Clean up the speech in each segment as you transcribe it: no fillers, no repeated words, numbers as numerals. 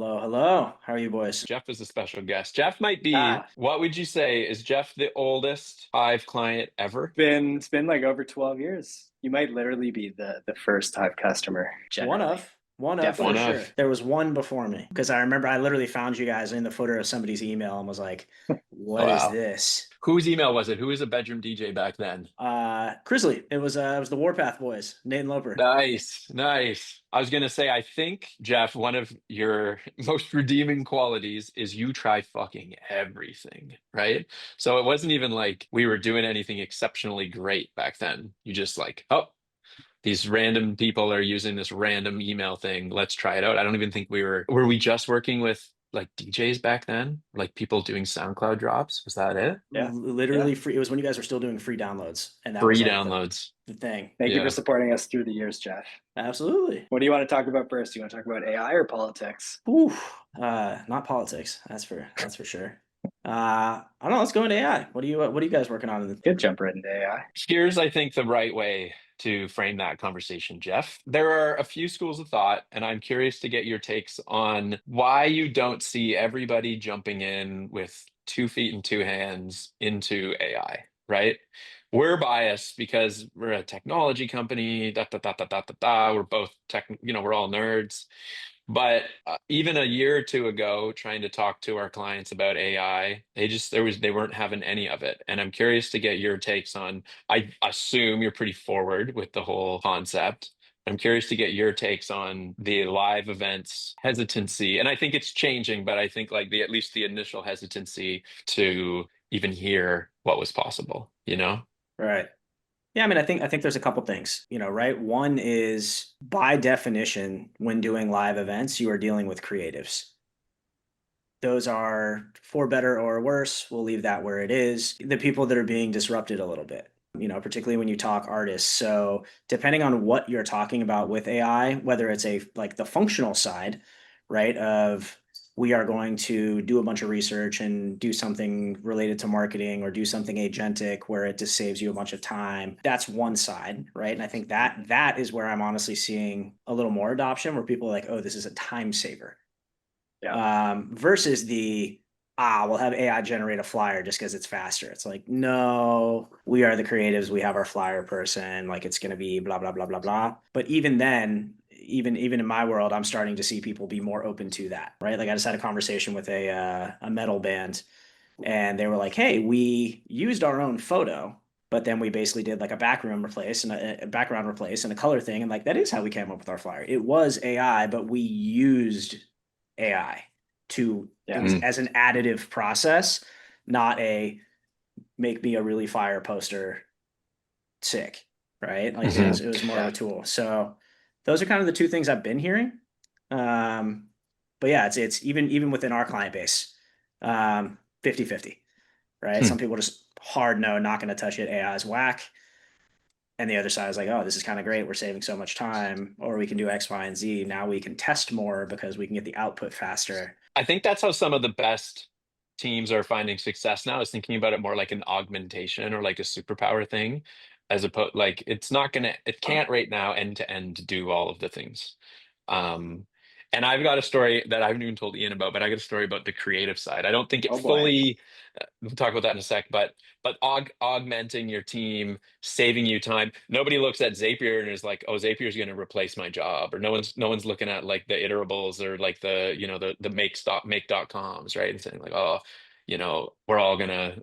Hello, hello. How are you boys? Jeff is a special guest. Jeff might be, Ah, what would you say, is Jeff the oldest Hive client ever? It's been like over 12 years. You might literally be the first Hive customer one generally. of, one of for One Definitely. of. sure. There was one before me because I remember I literally found you guys in the footer of somebody's email and was like, "What is Wow. this?" Whose email was it? Who was a bedroom DJ back then? Grizzly. It was the Warpath boys, Nate and Loper. Nice, nice. I was gonna say, I think, Jeff, one of your most redeeming qualities is you try fucking everything, right? So it wasn't even like we were doing anything exceptionally great back then. You just like, oh, these random people are using this random email thing. Let's try it out. I don't even think were we just working with like DJs back then? Like people doing SoundCloud drops? Was that it? Yeah. Yeah. Literally free. It was when you guys were still doing free downloads, and that was Free like the downloads. the thing. Thank you for Yeah. supporting us through the years, Jeff. Absolutely. What do you want to talk about first? Do you want to talk about AI or politics? Ooh, not politics. That's for sure. I don't know. Let's go into AI. What are you guys working on in the Good jump right into AI. Here's, I think, the right way to frame that conversation, Jeff. There are a few schools of thought, and I'm curious to get your takes on why you don't see everybody jumping in with 2 feet and two hands into AI, right? We're biased because we're a technology company, da da da da da da da. We're both we're all nerds. But even a year or two ago, trying to talk to our clients about AI, they weren't having any of it. And I'm curious to get your takes on. I assume you're pretty forward with the whole concept. I'm curious to get your takes on the live events hesitancy, and I think it's changing, but I think like the at least the initial hesitancy to even hear what was possible. You know? right? Yeah, I mean, I think there's a couple things, right? One is by definition, when doing live events, you are dealing with creatives. Those are for better or worse. We'll leave that where it is. The people that are being disrupted a little bit, particularly when you talk artists. So depending on what you're talking about with AI, whether it's a like the functional side, right, of we are going to do a bunch of research and do something related to marketing or do something agentic where it just saves you a bunch of time. That's one side, right? And I think that is where I'm honestly seeing a little more adoption where people are like, oh, this is a time saver Yeah. versus we'll have AI generate a flyer just because it's faster. It's like, no, we are the creatives. We have our flyer person. Like it's going to be blah, blah, blah, blah, blah. But even then, even in my world, I'm starting to see people be more open to that, right? Like I just had a conversation with a metal band and they were like, hey, we used our own photo, but then we basically did like a background replace and a background replace and a color thing. And like, that is how we came up with our flyer. It was AI, but we used AI to it Yeah. was as an additive process, not a make me a really fire poster sick, right? Like it Mhm. was it was more of a Yeah. tool. So those are kind of the two things I've been hearing. Um, but yeah, it's even within our client base, 50-50, right? Hmm. Some people just hard no, not going to touch it. AI is whack. And the other side is like, oh, this is kind of great. We're saving so much time, or we can do X, Y, and Z. Now we can test more because we can get the output faster. I think that's how some of the best teams are finding success now is thinking about it more like an augmentation or like a superpower thing, as opposed like it can't right now end to end do all of the things. Um, and I've got a story that I haven't even told Ian about, but I got a story about the creative side. I don't think it Oh boy. fully, we'll talk about that in a sec, but augmenting your team, saving you time. Nobody looks at Zapier and is like, oh, Zapier's going to replace my job, or no one's looking at like the iterables or like the make.coms, right? And saying like, oh, we're all gonna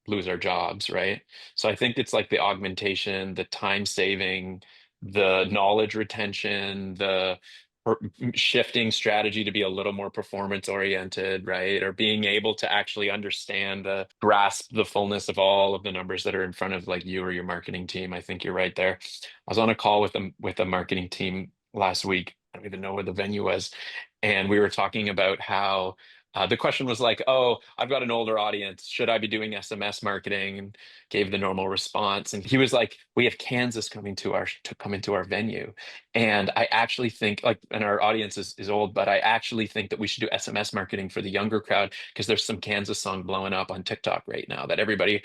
lose our jobs, right? So I think it's like the augmentation, the time saving, the knowledge retention, the per- shifting strategy to be a little more performance oriented, right? Or being able to actually understand grasp the fullness of all of the numbers that are in front of like you or your marketing team. I think you're right there. I was on a call with a marketing team last week. I don't even know where the venue was. And we were talking about how The question was like, "Oh, I've got an older audience. Should I be doing SMS marketing?" And gave the normal response. And he was like, "We have Kansas coming to come into our venue, and I actually think like, and our audience is old, but I actually think that we should do SMS marketing for the younger crowd because there's some Kansas song blowing up on TikTok right now that everybody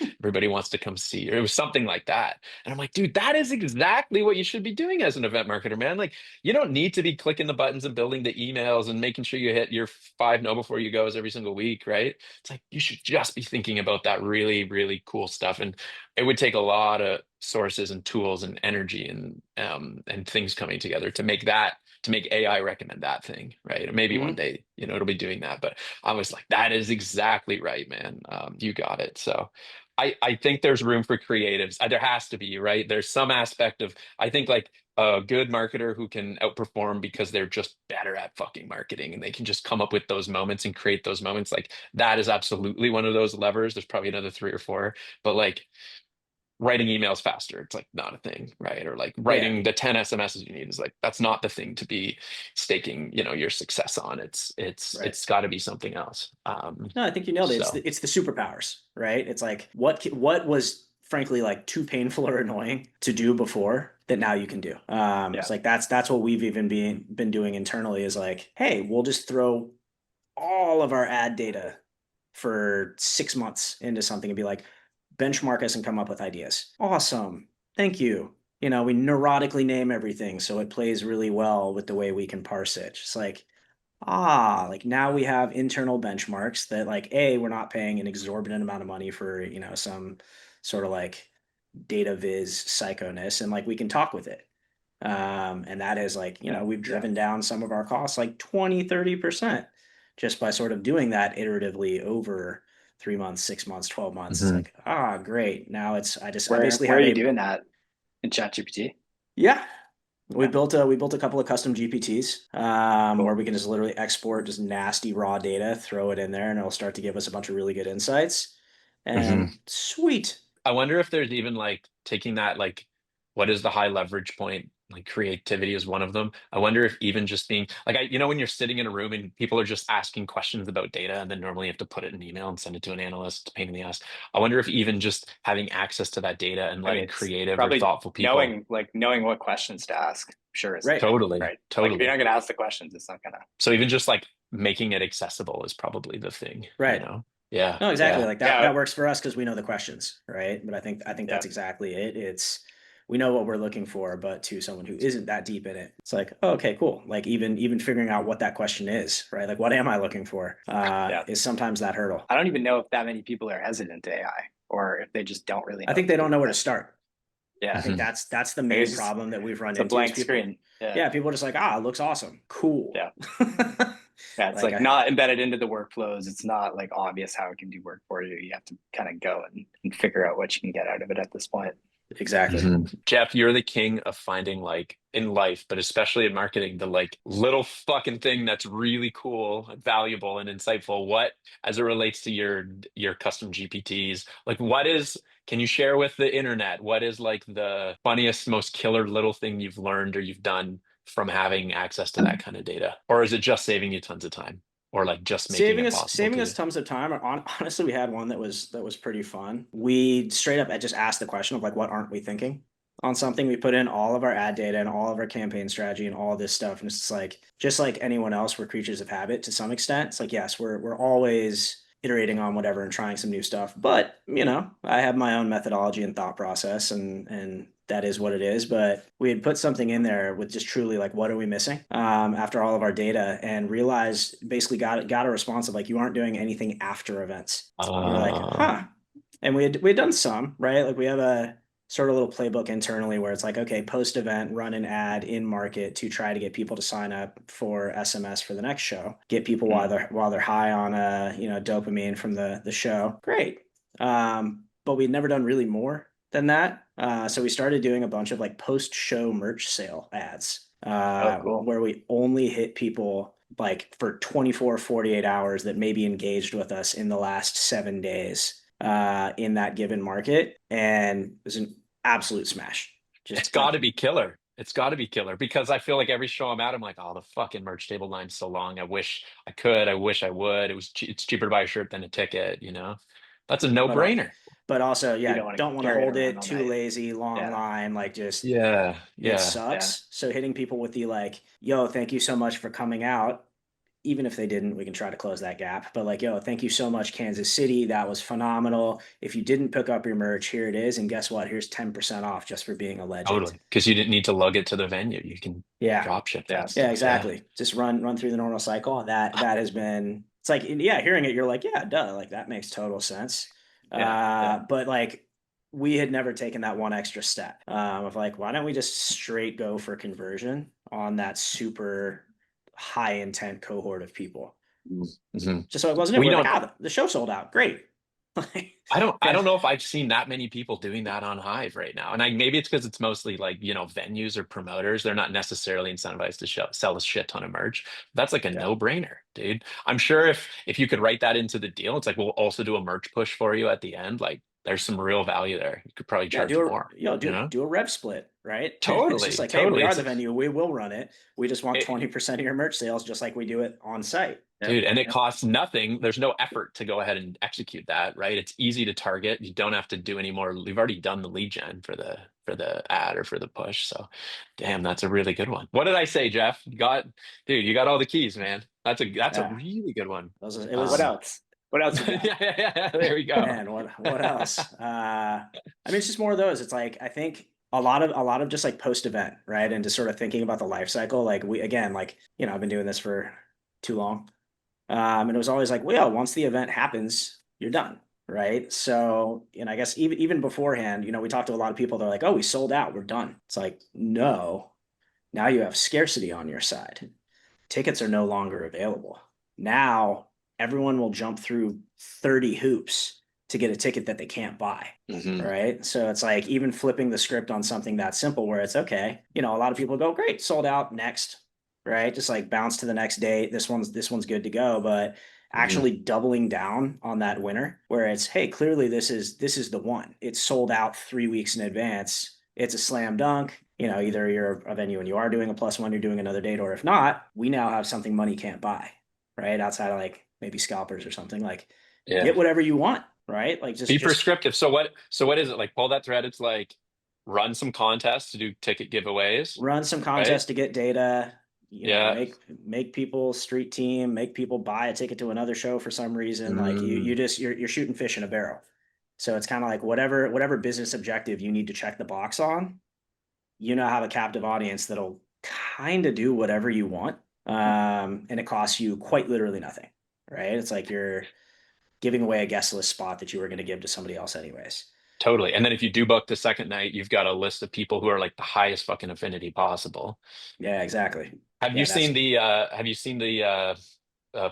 wants to come see." Or it was something like that. And I'm like, dude, that is exactly what you should be doing as an event marketer, man. Like, you don't need to be clicking the buttons and building the emails and making sure you hit your 5 no before you goes every single week, right? It's like you should just be thinking about that really, really cool stuff. And it would take a lot of sources and tools and energy and things coming together to make AI recommend that thing, right? And maybe one Mhm. day, it'll be doing that. But I was like, that is exactly right, man. You got it. So I think there's room for creatives. There has to be, right? There's some aspect of, I think, like a good marketer who can outperform because they're just better at fucking marketing and they can just come up with those moments and create those moments. Like that is absolutely one of those levers. There's probably another 3 or 4, but like writing emails faster, it's like not a thing, right? Or like Yeah. writing the 10 SMSs you need is like, that's not the thing to be staking, your success on. Right. It's got to be something else. No, I think you nailed it. So It's the superpowers, right? It's like what was frankly like too painful or annoying to do before that now you can do. Yeah. It's like that's what we've even been doing internally is like, hey, we'll just throw all of our ad data for 6 months into something and be like, benchmark us and come up with ideas. Awesome. Thank you. We neurotically name everything so it plays really well with the way we can parse it. Just like, like now we have internal benchmarks that like, we're not paying an exorbitant amount of money for, some sort of like data viz psychoness and like we can talk with it. And that is like, we've Yeah. driven down some of our costs like 20-30% just by sort of doing that iteratively over 3 months, 6 months, 12 months. It's mhm. like, great. Now I Where basically where are have you doing that in ChatGPT? yeah, we Okay, built a couple of custom GPTs where cool. we can just literally export just nasty raw data, throw it in there, and it'll start to give us a bunch of really good insights. Mhm. And sweet. I wonder if there's even like taking that, like, what is the high leverage point? Like creativity is one of them. I wonder if even just being like, when you're sitting in a room and people are just asking questions about data, and then normally you have to put it in an email and send it to an analyst, it's a pain in the ass. I wonder if even just having access to that data and I mean, letting it's creative or probably thoughtful people. knowing what questions to ask. Sure is Right. Totally, right. Like if you're totally. not going to ask the questions, it's not gonna. So even just like making it accessible is probably the thing, Right. Yeah, No, exactly. yeah. Like that Yeah, that works for us because we know the questions, right? But I think yeah, that's exactly it. It's we know what we're looking for, but to someone who isn't that deep in it, it's like, oh, okay, cool. Like even figuring out what that question is, right? Like what am I looking for? yeah. Is sometimes that hurdle. I don't even know if that many people are hesitant to AI, or if they just don't really I know think what to they do don't know where with to it. start. I Yeah, think Mhm. that's the maybe main problem that we've run it's a into is blank people, screen. Yeah, yeah, people are just like, it looks awesome. Cool. yeah, yeah. It's Like like not embedded into the workflows. It's not like obvious how it can do work for you. You have to kind of go and figure out what you can get out of it at this point. exactly. Jeff, you're the king of finding, like, in life, but especially in marketing, the like little fucking thing that's really cool, valuable, and insightful. What, as it relates to your custom GPTs, like can you share with the internet what is like the funniest, most killer little thing you've learned or you've done from having access to that kind of data? Or is it just saving you tons of time? Or like just making saving it us possible saving to us do? tons of time. Honestly, we had one that was pretty fun. We straight up just asked the question of like, what aren't we thinking on something? We put in all of our ad data and all of our campaign strategy and all this stuff, and it's just like anyone else, we're creatures of habit to some extent. It's like, yes, we're always iterating on whatever and trying some new stuff, but I have my own methodology and thought process, and that is what it is. But we had put something in there with just truly like, what are we missing after all of our data, and realized basically got a response of like, you aren't doing anything after events. And you're like, Uh, huh. And we had done some, right? Like we have a sort of little playbook internally where it's like, okay, post event, run an ad in market to try to get people to sign up for SMS for the next show, get people while Mm. they're high on dopamine from the show. Great. But we'd never done really more than that. So we started doing a bunch of like post show merch sale ads Oh, cool. where we only hit people like for 24, 48 hours that maybe engaged with us in the last 7 days in that given market. And it was an absolute smash. it's Just got to like, be killer. It's got to be killer because I feel like every show I'm at, I'm like, oh, the fucking merch table line's so long. I wish I could. I wish I would. It's cheaper to buy a shirt than a ticket, you know? That's a But uh, no-brainer. but also, You yeah, don't want to don't want to carry it hold around it all too night. lazy, long Yeah. line, like just Yeah, it yeah. Yeah. sucks. So hitting people with the like, yo, thank you so much for coming out. Even if they didn't, we can try to close that gap. But like, yo, thank you so much, Kansas City. That was phenomenal. If you didn't pick up your merch, here it is. And guess what? Here's 10% off just for being a legend. Totally. Because you didn't need to lug it to the venue. You can Yeah. drop ship Yeah. that Yeah, stuff. Yeah. exactly. Just run through the normal cycle. That has been it's like yeah, hearing it, you're like, yeah, duh, like that makes total sense. Yeah. Yeah. But like we had never taken that one extra step of like, why don't we just straight go for conversion on that super high intent cohort of people? Mhm. Just so it wasn't it. We We're like, don't. ah, the show sold out. Great. I Fan- don't know if I've seen that many people doing that on Hive right now. And maybe it's because it's mostly like, venues or promoters. They're not necessarily incentivized to sell a shit ton of merch. That's like a yeah. no-brainer, dude. I'm sure if you could write that into the deal, it's like we'll also do a merch push for you at the end. Like there's some real value there. You could probably Yeah, charge more, you know? do a rev split, right? It's just Totally, like, hey, we totally. are the venue, we will run it. We just want It, 20% of your merch sales, just like we do it on site. Yep. Dude, and it Yep. costs nothing. There's no effort to go ahead and execute that, right? It's easy to target. You don't have to do any more. We've already done the lead gen for the ad or for the push. So, damn, that's a really good one. What did I say, Jeff? You got all the keys, man. That's a Yeah, really good one. it What was else? What else you got? Yeah, there we go. man. What else? I mean, it's just more of those. It's like I think a lot of just like post event, right, and just sort of thinking about the life cycle. Like we again, like I've been doing this for too long. And it was always like, well, once the event happens, you're done, right? So, and I guess even beforehand, we talked to a lot of people. They're like, oh, we sold out, we're done. It's like, no, now you have scarcity on your side. Tickets are no longer available. Now everyone will jump through 30 hoops to get a ticket that they can't buy. Mhm. Right. So it's like even flipping the script on something that simple where it's okay, a lot of people go, great, sold out, next, right? Just like bounce to the next day. This one's good to go. But Mhm. actually doubling down on that winner where it's, hey, clearly this is the one. It's sold out 3 weeks in advance. It's a slam dunk. Either you're a venue and you are doing a +1, you're doing another date, or if not, we now have something money can't buy, right? Outside of like maybe scalpers or something. Like Yeah. get whatever you want, right? Like just Be just prescriptive. So what is it? Like pull that thread. It's like run some contests to do ticket giveaways, run some right? contests to get data, Yeah. make people street team, make people buy a ticket to another show for some reason. Like Mm, you're shooting fish in a barrel. So it's kind of like whatever business objective you need to check the box on, have a captive audience that'll kind of do whatever you want. And it costs you quite literally nothing, right? It's like you're giving away a guest list spot that you were going to give to somebody else anyways. totally. And then if you do book the second night, you've got a list of people who are like the highest fucking affinity possible. Yeah, exactly. Have you Yeah, seen the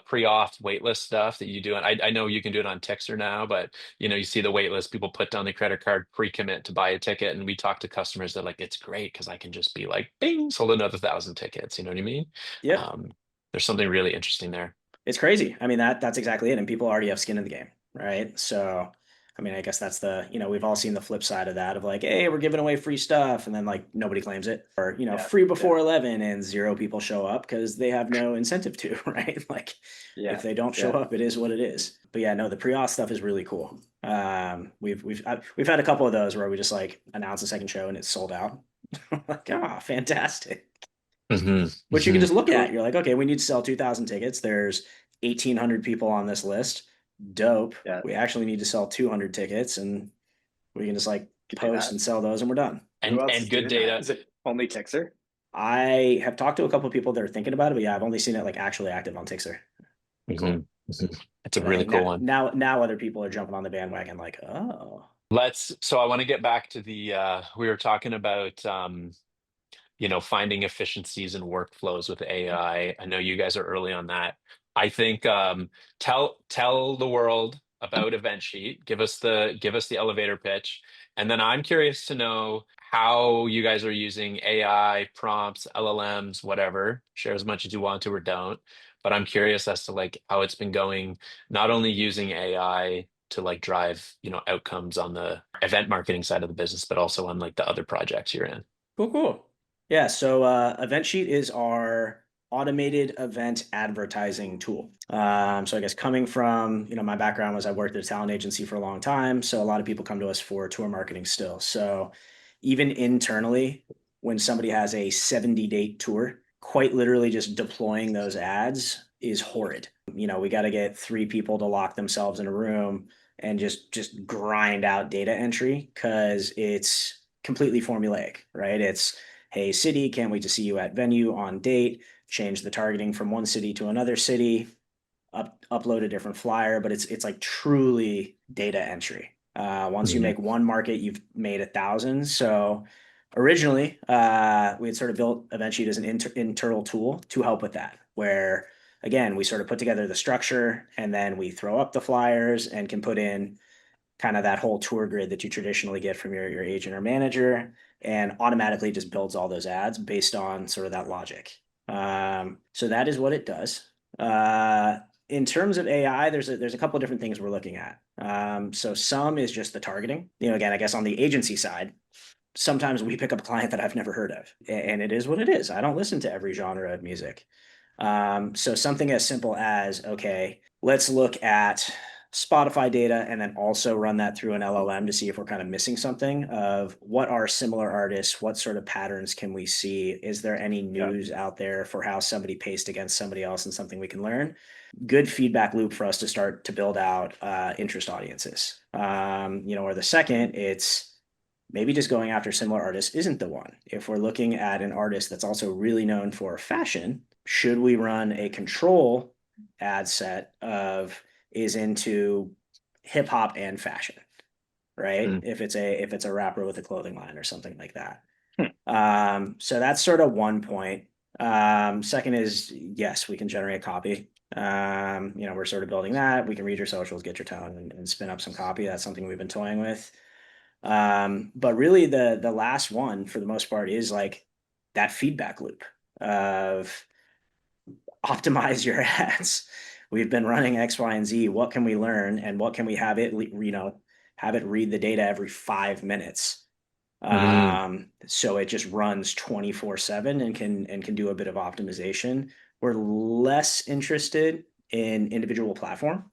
pre-auth waitlist stuff that you do? And I know you can do it on Tixer now, but you see the waitlist, people put down the credit card, pre-commit to buy a ticket. And we talk to customers that like, it's great because I can just be like, bing, sold another 1,000 tickets. You know what I mean? yep. Um, there's something really interesting there. It's crazy. I mean, that's exactly it. And people already have skin in the game, right? So, I mean, I guess that's we've all seen the flip side of that of like, hey, we're giving away free stuff. And then like nobody claims it. Or, Yeah. free Yeah. before 11 and 0 people show up because they have no incentive to, right? Like Yeah. if they don't show Yeah. up, it is what it is. But yeah, no, the pre-auth stuff is really cool. We've had a couple of those where we just like announce a second show and it's sold out. Like, ah, fantastic. Which you can just look at. You're like, okay, we need to sell 2,000 tickets. There's 1,800 people on this list. Dope. Yeah. We actually need to sell 200 tickets, and we can just like Could do post that. and sell those, and we're done. Who else And is good doing that? data. Is it only Tixer? I have talked to a couple of people that are thinking about it, but yeah, I've only seen it like actually active on Tixer. Cool. Mhm. It's a But I really think cool one. now other people are jumping on the bandwagon, like, oh, So I want to get back to we were talking about finding efficiencies and workflows with AI. I know you guys are early on that. I think tell the world about Event Sheet. Give us the elevator pitch, and then I'm curious to know how you guys are using AI prompts, LLMs, whatever. Share as much as you want to or don't. But I'm curious as to like how it's been going, not only using AI to like drive outcomes on the event marketing side of the business, but also on like the other projects you're in. cool. Yeah, so Event Sheet is our automated event advertising tool. So I guess coming from, my background was I worked at a talent agency for a long time. So a lot of people come to us for tour marketing still. So even internally, when somebody has a 70-date tour, quite literally just deploying those ads is horrid. We got to get 3 people to lock themselves in a room and just grind out data entry because it's completely formulaic, right? It's, hey, city, can't wait to see you at venue on date, change the targeting from one city to another city, upload a different flyer, but it's like truly data entry. Once you Mhm. make one market, you've made 1,000. So originally, we had sort of built Event Sheet as an internal tool to help with that, where again, we sort of put together the structure and then we throw up the flyers and can put in kind of that whole tour grid that you traditionally get from your agent or manager and automatically just builds all those ads based on sort of that logic. So that is what it does. In terms of AI, there's a couple of different things we're looking at. So some is just the targeting. Again, I guess on the agency side, sometimes we pick up a client that I've never heard of, and it is what it is. I don't listen to every genre of music. So something as simple as, okay, let's look at Spotify data and then also run that through an LLM to see if we're kind of missing something of what are similar artists, what sort of patterns can we see? Is there any news out there for how somebody paced against somebody else and something we can learn? Good feedback loop for us to start to build out interest audiences. Or the second, it's maybe just going after similar artists isn't the one. If we're looking at an artist that's also really known for fashion, should we run a control ad set of is into hip hop and fashion, right? Mhm. If it's a rapper with a clothing line or something like that. Hmm. So that's sort of one point. Second is yes, we can generate copy. We're sort of building that. We can read your socials, get your tone, and spin up some copy. That's something we've been toying with. But really the last one for the most part is like that feedback loop of optimize your ads. We've been running X, Y, and Z. What can we learn and what can we have it, have it read the data every 5 minutes. Mhm. So it just runs 24/7 and can do a bit of optimization. We're less interested in individual platform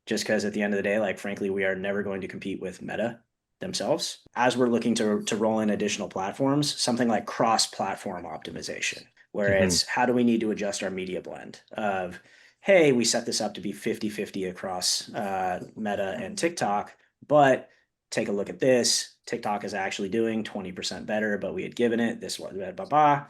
just because at the end of the day, like frankly, we are never going to compete with Meta themselves. As we're looking to roll in additional platforms, something like cross-platform optimization, where Mhm. it's how do we need to adjust our media blend of, hey, we set this up to be 50-50 across Meta and TikTok, but take a look at this. TikTok is actually doing 20% better, but we had given it this one, blah, blah, blah.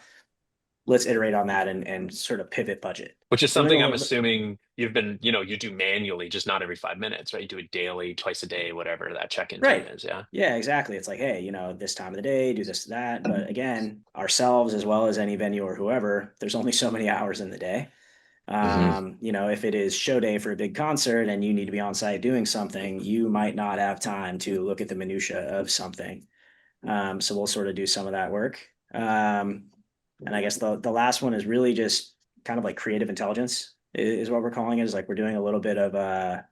Let's iterate on that and sort of pivot budget. Which is Doing something a I'm little bit. assuming you do manually, just not every 5 minutes, right? You do it daily, twice a day, whatever that check-in time Right. is. Yeah. Yeah, exactly. It's like, hey, this time of the day, do this, that. But again, ourselves as well as any venue or whoever, there's only so many hours in the day. Hmm. If it is show day for a big concert and you need to be on site doing something, you might not have time to look at the minutia of something. So we'll sort of do some of that work. And I guess the last one is really just kind of like creative intelligence is what we're calling it. Is like we're doing a little bit of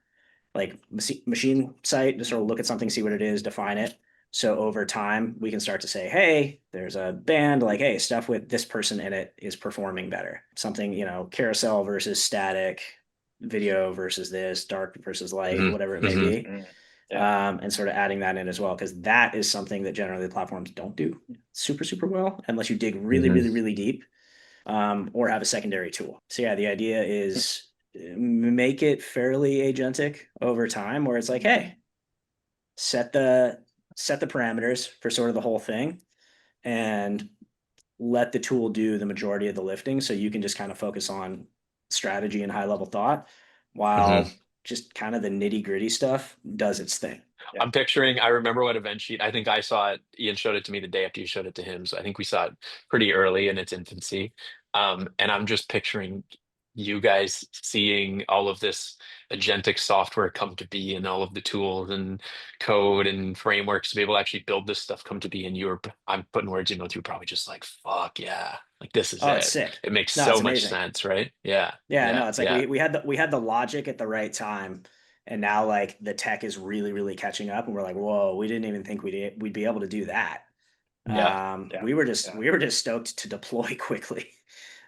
like machine site to sort of look at something, see what it is, define it. So over time, we can start to say, hey, there's a band like, hey, stuff with this person in it is performing better. Something, carousel versus static, video versus this, dark versus light, Hmm. whatever it may Hmm. be. Mm. Yeah. And sort of adding that in as well, because that is something that generally the platforms don't do super, super well unless you dig really, Hmm. really, really deep or have a secondary tool. So yeah, the idea is make it fairly agentic over time, where it's like, hey, set the set the parameters for sort of the whole thing, and let the tool do the majority of the lifting, so you can just kind of focus on strategy and high level thought, Hmm. while just kind of the nitty gritty stuff does its thing. Yeah. I'm picturing, I remember what event sheet, I think I saw it, Ian showed it to me the day after you showed it to him. So I think we saw it pretty early in its infancy. And I'm just picturing you guys seeing all of this agentic software come to be and all of the tools and code and frameworks to be able to actually build this stuff come to be. And I'm putting words in with you, probably just like, fuck yeah, like this is Oh, it's it. sick. It makes No, it's so much amazing. sense, right? Yeah, Yeah, yeah, no, it's like yeah. we had the logic at the right time, and now like the tech is really really catching up, and we're like, whoa, we didn't even think we'd be able to do that. Yeah. Yeah. We were just Yeah. stoked to deploy quickly.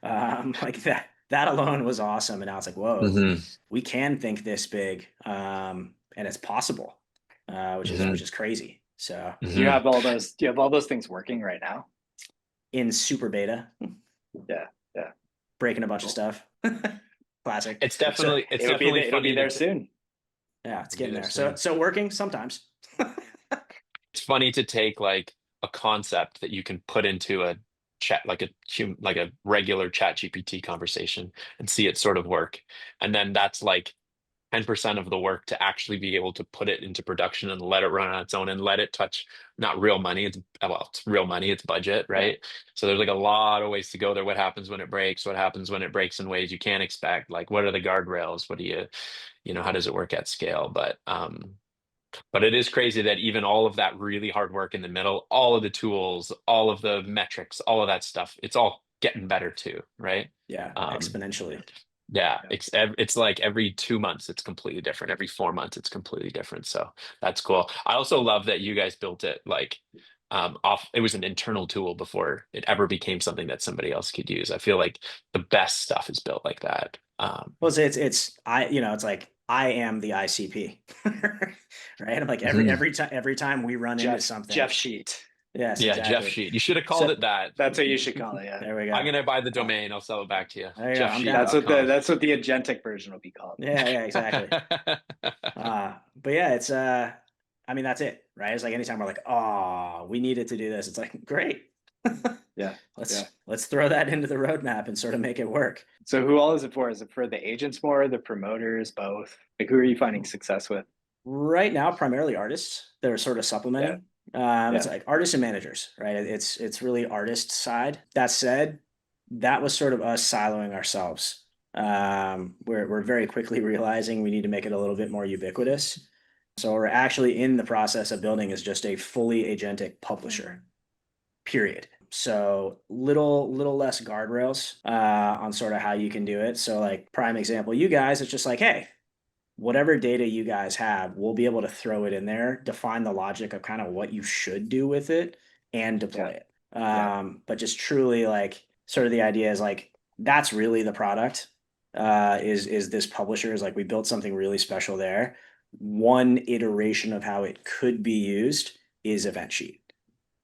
Like that alone was awesome. And now it's like, whoa, Hmm. we can think this big, and it's possible, which Hmm. is crazy. So Do you Hmm. have all those? Do you have all those things working right now? in super beta, Yeah. Yeah. breaking a bunch of Cool. stuff. Classic. It's So definitely It'll be funny there to soon. yeah, it's it'll be getting there there. So soon. working sometimes. It's funny to take like a concept that you can put into a chat, like a regular chat GPT conversation, and see it sort of work. And then that's like 10% of the work to actually be able to put it into production and let it run on its own and let it touch not real money. It's real money, it's budget, Yeah. right? So there's like a lot of ways to go there. What happens when it breaks? What happens when it breaks in ways you can't expect? Like, what are the guardrails? What do how does it work at scale? But it is crazy that even all of that really hard work in the middle, all of the tools, all of the metrics, all of that stuff, it's all getting better too, right? Yeah, Um, exponentially. yeah, Yeah. it's like every 2 months it's completely different. Every 4 months it's completely different. So that's cool. I also love that you guys built it like off. It was an internal tool before it ever became something that somebody else could use. I feel like the best stuff is built like that. Well, it's it's like I am the ICP, right? I'm like Mhm. every time we run into something. Jeff Sheet. Yes, Yeah, Jeff exactly. Sheet. You should have called So it that. That's what you should call it. Yeah. there we I'm go. gonna buy the domain. I'll sell it back to you. There you go. I'm down. jeffsheet.com. That's what the agentic version will be called. Yeah, exactly. But yeah, it's I mean that's it, right? It's like anytime we're like, oh, we needed to do this. It's like great. Yeah. Yeah. Let's throw that into the roadmap and sort of make it work. So who all is it for? Is it for the agents more, the promoters, both? Like who are you finding success with? Right now, primarily artists that are sort of Yeah. supplementing. It's Yeah. like artists and managers, right? It's really artist side. That said, that was sort of us siloing ourselves. We're very quickly realizing we need to make it a little bit more ubiquitous. So we're actually in the process of building is just a fully agentic publisher. Period. So little less guardrails on sort of how you can do it. So like prime example, you guys, it's just like, hey, whatever data you guys have, we'll be able to throw it in there, define the logic of kind of what you should do with it, and deploy Yeah. it. Yeah. But just truly like sort of the idea is like that's really the product. Is this publisher is like we built something really special there. One iteration of how it could be used is event sheet.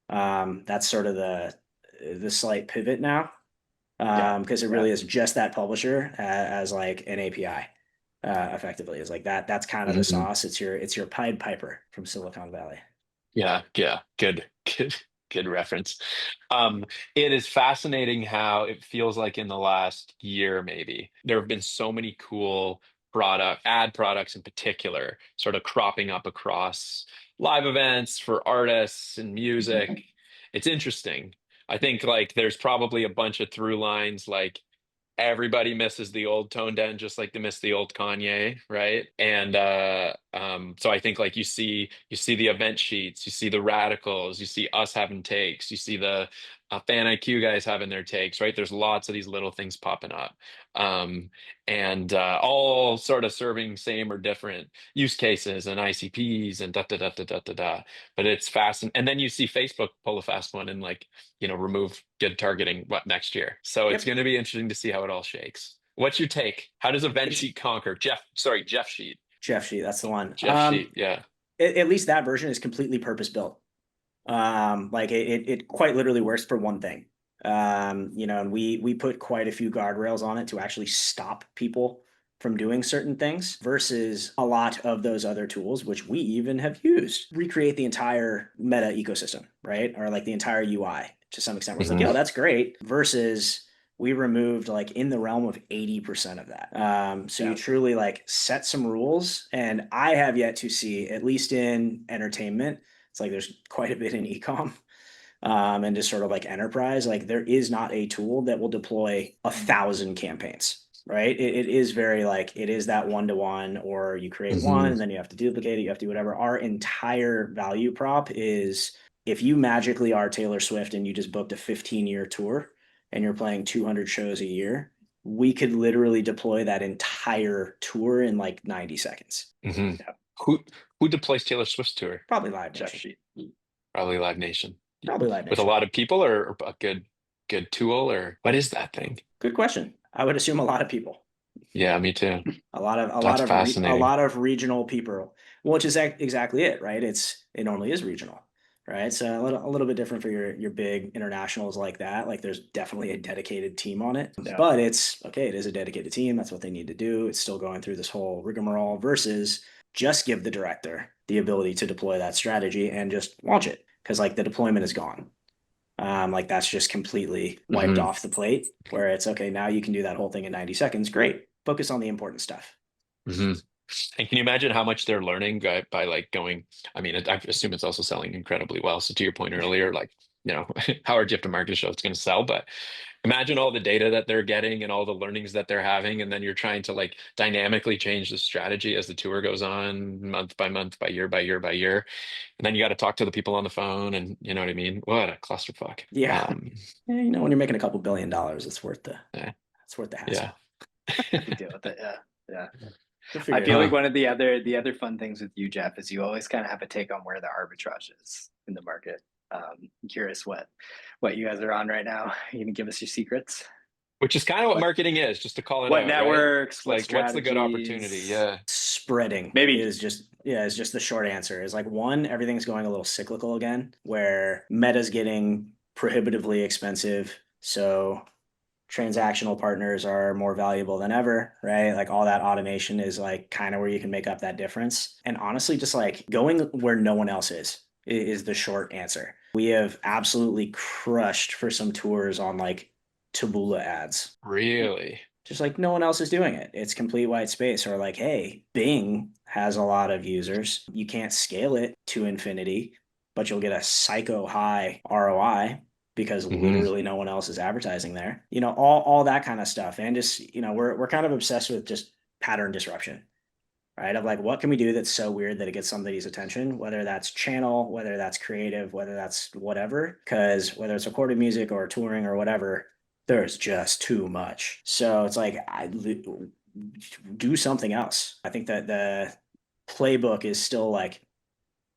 That's sort of the slight pivot now, Yeah. because it Yeah. really is just that publisher as like an API. Effectively, is like that. That's kind of the Mhm. sauce. It's your Pied Piper from Silicon Valley. Yeah, yeah, good reference. It is fascinating how it feels like in the last year, maybe there have been so many cool ad products in particular, sort of cropping up across live events for artists and music. It's interesting. I think like there's probably a bunch of through lines like everybody misses the old Tone Den just like they miss the old Kanye, right? And so I think like you see the event sheets, you see the radicals, you see us having takes, you see the fan IQ guys having their takes, right? There's lots of these little things popping up, and all sort of serving same or different use cases and ICPs and da da da da da da da. But it's fast, and then you see Facebook pull a fast one and like remove good targeting next year. So it's Yep, going to be interesting to see how it all shakes. What's your take? How does Event It's Sheet conquer Jeff Sheet? Jeff Sheet. That's the one. Jeff Sheet, yeah. At least that version is completely purpose built. Like it quite literally works for one thing. And we put quite a few guardrails on it to actually stop people from doing certain things versus a lot of those other tools, which we even have used, recreate the entire meta ecosystem, right? Or like the entire UI to some extent, where it's like, Hmm. yo, that's great, versus we removed like in the realm of 80% of that. So you Yeah. truly like set some rules. And I have yet to see, at least in entertainment, it's like there's quite a bit in ecom, and just sort of like enterprise. Like there is not a tool that will deploy 1,000 campaigns, right? It is very like it is that one-to-one, or you create one Hmm. and then you have to duplicate it, you have to do whatever. Our entire value prop is if you magically are Taylor Swift and you just booked a 15-year tour and you're playing 200 shows a year, we could literally deploy that entire tour in like 90 seconds. Hmm. Yeah. Who who deploys Taylor Swift's tour? Probably Live Jeff Nation. Sheet. Probably Live Nation. Probably Live With a Nation. lot of people, or a good tool, or what is that thing? Good question. I would assume a lot of people. Yeah, me too. A lot of That's a fascinating. lot of regional people, which is exactly it, right? It normally is regional, right? So a little bit different for your big internationals like that. Like there's definitely a dedicated team on it, Yeah. but it's okay. It is a dedicated team. That's what they need to do. It's still going through this whole rigmarole versus just give the director the ability to deploy that strategy and just launch it because like the deployment is gone. Like that's just completely wiped Hmm. off the plate where it's okay. Now you can do that whole thing in 90 seconds. Great. Focus on the important stuff. Hmm. And can you imagine how much they're learning by like going? I mean, I assume it's also selling incredibly well. So to your point earlier, like, how hard do you have to market a show it's going to sell? But imagine all the data that they're getting and all the learnings that they're having, and then you're trying to like dynamically change the strategy as the tour goes on, month by month, by year by year by year. And then you got to talk to the people on the phone, and you know what I mean? What a clusterfuck. Yeah. Yeah, when you're making a couple $1 billion, Yeah, it's worth the hassle. yeah. To deal with it. Yeah. Yeah. You'll I figure it feel out. like one of the other fun things with you, Jeff, is you always kind of have a take on where the arbitrage is in the market. I'm curious what you guys are on right now. You gonna give us your secrets? Which is kind of what What marketing is, just to call it what out, right? networks? It's What like, what's the good opportunity? strategies? Yeah. Spreading Maybe. is just the short answer. Is like one, everything's going a little cyclical again, where meta's getting prohibitively expensive. So transactional partners are more valuable than ever, right? Like all that automation is like kind of where you can make up that difference. And honestly, just like going where no one else is the short answer. We have absolutely crushed for some tours on like Taboola ads. Really? Just like no one else is doing it. It's complete white space. Or like, hey, Bing has a lot of users. You can't scale it to infinity, but you'll get a psycho high ROI because Hmm. literally no one else is advertising there. All that kind of stuff. And just, we're kind of obsessed with just pattern disruption, right? Of like, what can we do that's so weird that it gets somebody's attention, whether that's channel, whether that's creative, whether that's whatever. Because whether it's recorded music or touring or whatever, there's just too much. So it's like, I do something else. I think that the playbook is still like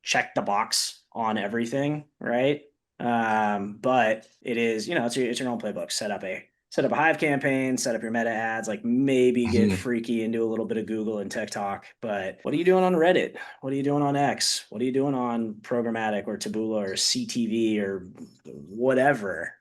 check the box on everything, right? But it is, it's your own playbook. Set up a Hive campaign, set up your meta ads, like maybe get Hmm. freaky and do a little bit of Google and TikTok. But what are you doing on Reddit? What are you doing on X? What are you doing on programmatic or Taboola or CTV or whatever?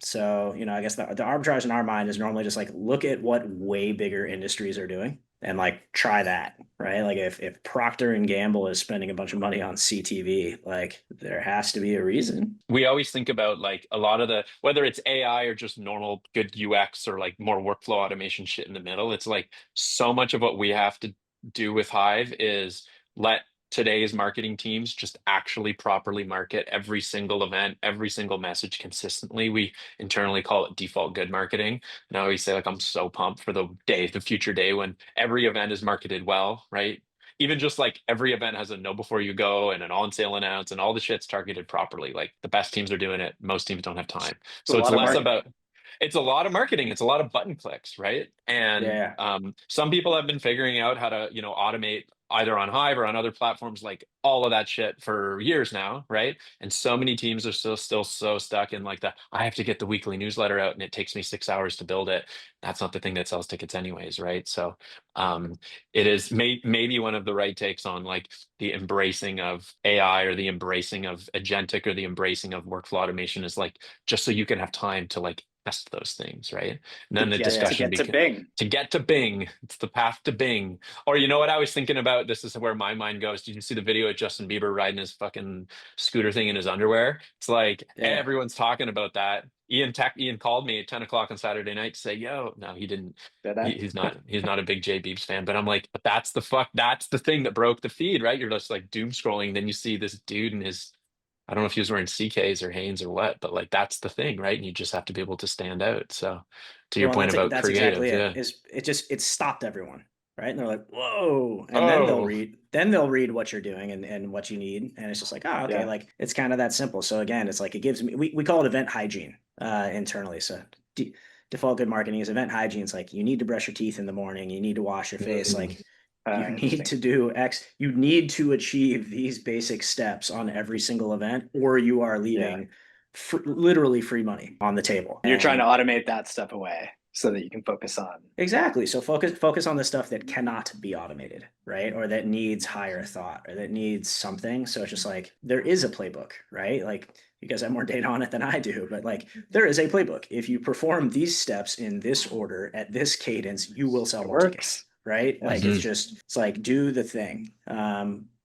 So I guess the arbitrage in our mind is normally just like look at what way bigger industries are doing and like try that, right? Like if Procter and Gamble is spending a bunch of money on CTV, like there has to be a reason. We always think about like a lot of whether it's AI or just normal good UX or like more workflow automation shit in the middle. It's like so much of what we have to do with Hive is let today's marketing teams just actually properly market every single event, every single message consistently. We internally call it default good marketing. And I always say like I'm so pumped for the future day when every event is marketed well, right? Even just like every event has a know before you go and an on sale announce and all the shit's targeted properly. Like the best teams are doing it. Most teams don't have time. It's a So it's lot of less marketing. about, it's a lot of marketing. It's a lot of button clicks, right? And Yeah. some people have been figuring out how to, automate either on Hive or on other platforms, like all of that shit for years now, right? And so many teams are still so stuck in like I have to get the weekly newsletter out and it takes me 6 hours to build it. That's not the thing that sells tickets anyways, right? So it is maybe one of the right takes on like the embracing of AI or the embracing of agentic or the embracing of workflow automation is like just so you can have time to like test those things, right? And to then the get to discussion get to becomes Bing. to get to Bing. It's the path to Bing. Or you know what I was thinking about? This is where my mind goes. Did you see the video of Justin Bieber riding his fucking scooter thing in his underwear? It's like Yeah. everyone's talking about that. Ian called me at 10 o'clock on Saturday night to say, yo, no, he didn't. Did I? He's not a big J Beebs fan, but I'm like, but that's the thing that broke the feed, right? You're just like doom scrolling, then you see this dude in his, I don't know if he was wearing CKs or Hanes or what, but like that's the thing, right? And you just have to be able to stand out. So to your Well, and point about that's exactly creative, it. yeah. It stopped everyone, right? And they're like, whoa. And Oh, then they'll read what you're doing and what you need. And it's just like, oh, okay, Yeah. like it's kind of that simple. So again, it's like it gives me we call it event hygiene internally. So default good marketing is event hygiene. It's like you need to brush your teeth in the morning, you need to wash your face. Mm, Like You need Interesting. to do X. You need to achieve these basic steps on every single event, or you are Yeah. leaving literally free money on the table. You're trying to And automate that stuff away so that you can focus on. exactly. So focus on the stuff that cannot be automated, right? Or that needs higher thought or that needs something. So it's just like there is a playbook, right? Like you guys have more data on it than I do, but like there is a playbook. If you perform these steps in this order at this cadence, you will sell It more tickets, works. right? Yeah. Like Mhm. it's like do the thing.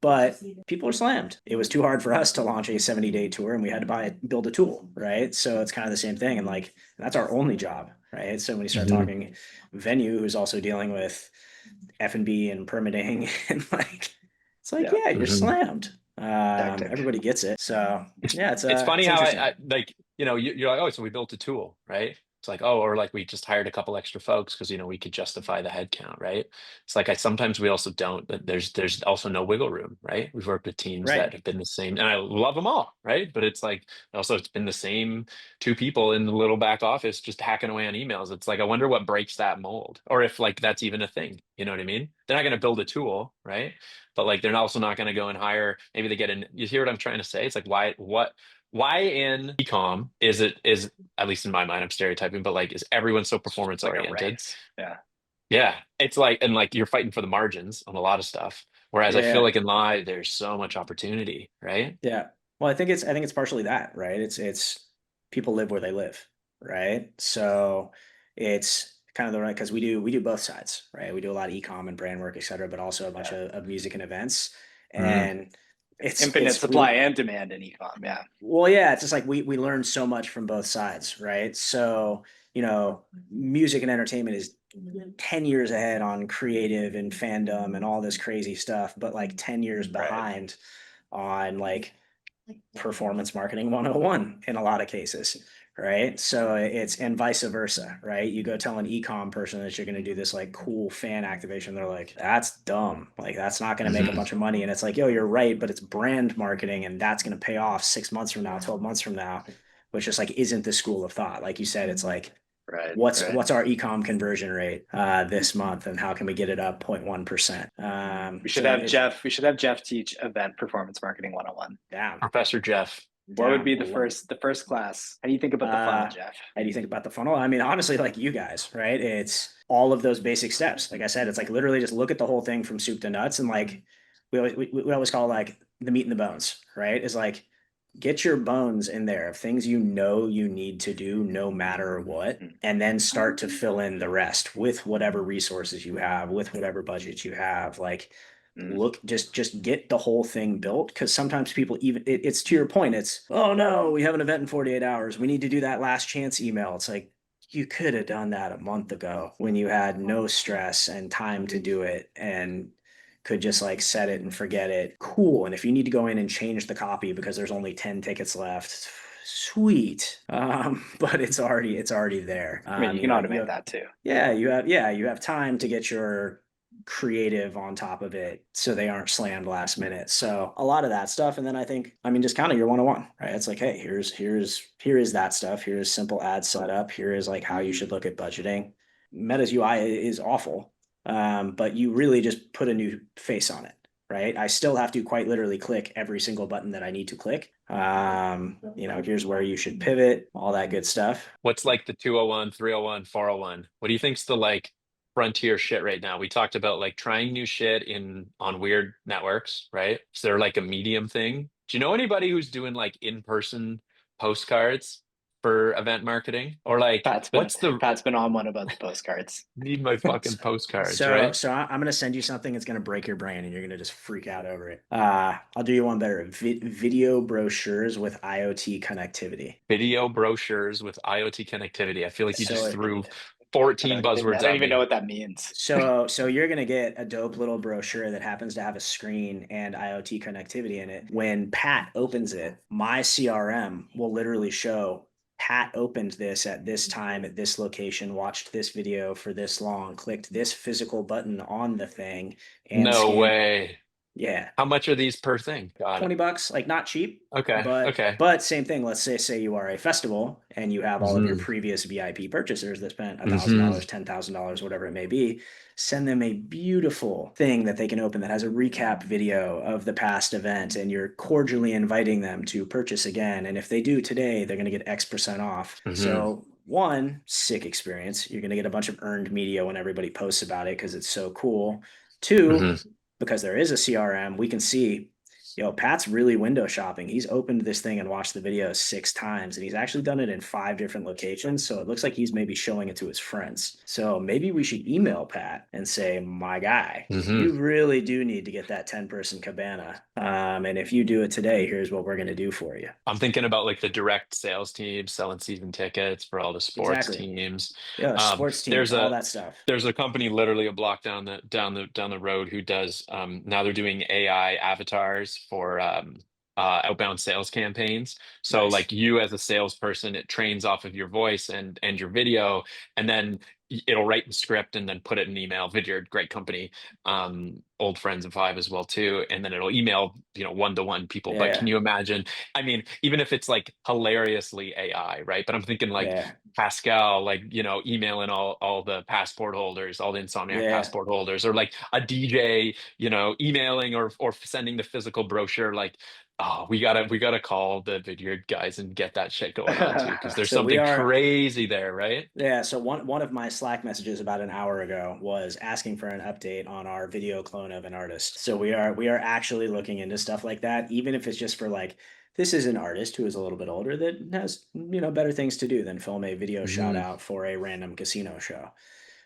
But people are slammed. It was too hard for us to launch a 70-day tour and we had to build a tool, right? So it's kind of the same thing. And like that's our only job, right? So when you start Mhm. talking venue who's also dealing with F&B and permitting and like it's like, Yeah. yeah, you're Mhm. slammed. Tactic. Everybody gets it. So yeah, It's funny it's how interesting. I like, you're like, oh, so we built a tool, right? It's like, oh, or like we just hired a couple extra folks because we could justify the headcount, right? It's like sometimes we also don't, but there's also no wiggle room, right? We've worked with teams Right. that have been the same, and I love them all, right? But it's like also it's been the same two people in the little back office just hacking away on emails. It's like I wonder what breaks that mold, or if like that's even a thing. You know what I mean? They're not going to build a tool, right? But like they're also not going to go and hire. Maybe they get in. You hear what I'm trying to say? It's like why in ecom is at least in my mind, I'm stereotyping, but like is everyone so performance It's like a oriented? race. Yeah. Yeah, it's like, and like you're fighting for the margins on a lot of stuff. Whereas I feel Yeah. like in live, there's so much opportunity, right? Yeah. Well, I think it's partially that, right? It's people live where they live, right? So it's kind of the right because we do both sides, right? We do a lot of e-com and brand work, et cetera, but also a bunch Yeah. of music and events. Mm. And It's it's infinite it's supply we and demand in ecom. Yeah. well, yeah, it's just like we learn so much from both sides, right? So, music and entertainment is 10 years ahead on creative and fandom and all this crazy stuff, but like 10 years Right. behind on like performance marketing 101 in a lot of cases, right? So it's and vice versa, right? You go tell an ecom person that you're going to do this like cool fan activation, they're like, that's dumb, like that's not going to make a Mhm. bunch of money. And it's like, yo, you're right, but it's brand marketing and that's going to pay off 6 months from now, 12 months from now, which just like isn't the school of thought. Like you said, it's like Right. Right. what's our ecom conversion rate this month and how can we get it up 0.1%. So it's We should have Jeff teach event performance marketing 101. down. Professor Jeff. What would be Down. the first class? How do you think about the funnel, Uh, Jeff? how do you think about the funnel? I mean, honestly, like you guys, right? It's all of those basic steps. Like I said, it's like literally just look at the whole thing from soup to nuts, and like we always call like the meat and the bones, right? Is like get your bones in there of things you know you need to do no matter what, Mm, and then start to fill in the rest with whatever resources you have, with whatever budget you have. Like mm, look just get the whole thing built because sometimes people even it's to your point, it's oh no, we have an event in 48 hours, we need to do that last chance email. It's like you could have done that a month ago when you had no stress and time to do it and could just like set it and forget it. Cool. And if you need to go in and change the copy because there's only 10 tickets left, sweet. But it's already there. I mean, you can automate that too. You have time to get your creative on top of it so they aren't slammed last minute. So a lot of that stuff. And then I mean, just kind of your 101, right? It's like, hey, here is that stuff. Here's simple ad setup. Here is like how you should look at budgeting. Meta's UI is awful, but you really just put a new face on it, right? I still have to quite literally click every single button that I need to click. Here's where you should pivot, all that good stuff. What's like the 201, 301, 401? What do you think's the like frontier shit right now? We talked about like trying new shit in on weird networks, right? Is there like a medium thing? Do you know anybody who's doing like in-person postcards for event marketing? Or like Pat's been on one about the postcards. need my fucking postcards, So, right? so I'm gonna send you something. It's gonna break your brain, and you're gonna just freak out over it. I'll do you one better. Video brochures with IoT connectivity. Video brochures with IoT connectivity. I feel like you So, just it, threw I 14 don't even I buzzwords don't at even know me. what that means. so you're gonna get a dope little brochure that happens to have a screen and IoT connectivity in it. When Pat opens it, my CRM will literally show Pat opened this at this time at this location, watched this video for this long, clicked this physical button on the thing, and No scanned. way. Yeah, How much are these per thing? Got it. $20, like not cheap, Okay. but Okay. same thing. Let's say you are a festival and you have all of your Hmm. previous VIP purchasers that spent Hmm. $1,000, $10,000, whatever it may be. send them a beautiful thing that they can open that has a recap video of the past event, and you're cordially inviting them to purchase again. And if they do today, they're going to get X% off. So one, sick experience. You're going to get a bunch of earned media when everybody posts about it because it's so cool. Two, because there is a CRM, we can see, Pat's really window shopping. He's opened this thing and watched the video 6 times, and he's actually done it in 5 different locations. So it looks like he's maybe showing it to his friends. So maybe we should email Pat and say, my guy, you really do need to get that 10-person cabana. And if you do it today, here's what we're going to do for you. I'm thinking about like the direct sales team selling season tickets for all the sports teams. Yeah, sports teams, all that stuff. There's a company literally a block down the road who does now they're doing AI avatars for outbound sales campaigns. So like you as a salesperson, it trains off of your voice and your video, and then it'll write the script and then put it in email. Vidyard, great company, old friends of Hive as well too, and then it'll email one-to-one people. But can you imagine, I mean, even if it's like hilariously AI, right? But I'm thinking like Pascal, like emailing all the passport holders, all the Insomniac passport holders, or like a DJ emailing or sending the physical brochure. Like, oh, we gotta call the Vidyard guys and get that shit going on too, because there's something crazy there, right? Yeah. So one of my Slack messages about an hour ago was asking for an update on our video clone of an artist. So we are actually looking into stuff like that, even if it's just for like, this is an artist who is a little bit older that has better things to do than film a video shout out for a random casino show.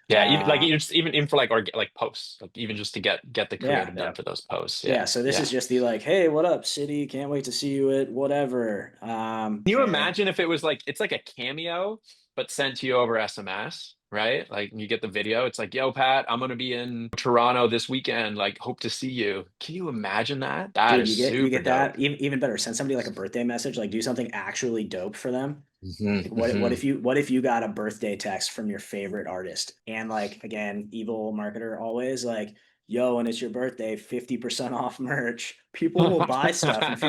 Yeah, even for like posts, like even just to get the creative done for those posts. Yeah. So this is just the like, hey, what up, city? Can't wait to see you at whatever. Can you imagine if it was like it's like a cameo, but sent to you over SMS, right? Like you get the video. It's like, yo, Pat, I'm gonna be in Toronto this weekend. Like, hope to see you. Can you imagine that? That is super you get dope. that even better. Send somebody like a birthday message. Like do something actually dope for them. What if you got a birthday text from your favorite artist, and like, again, evil marketer always, like, yo, and it's your birthday, 50% off merch. People will buy stuff and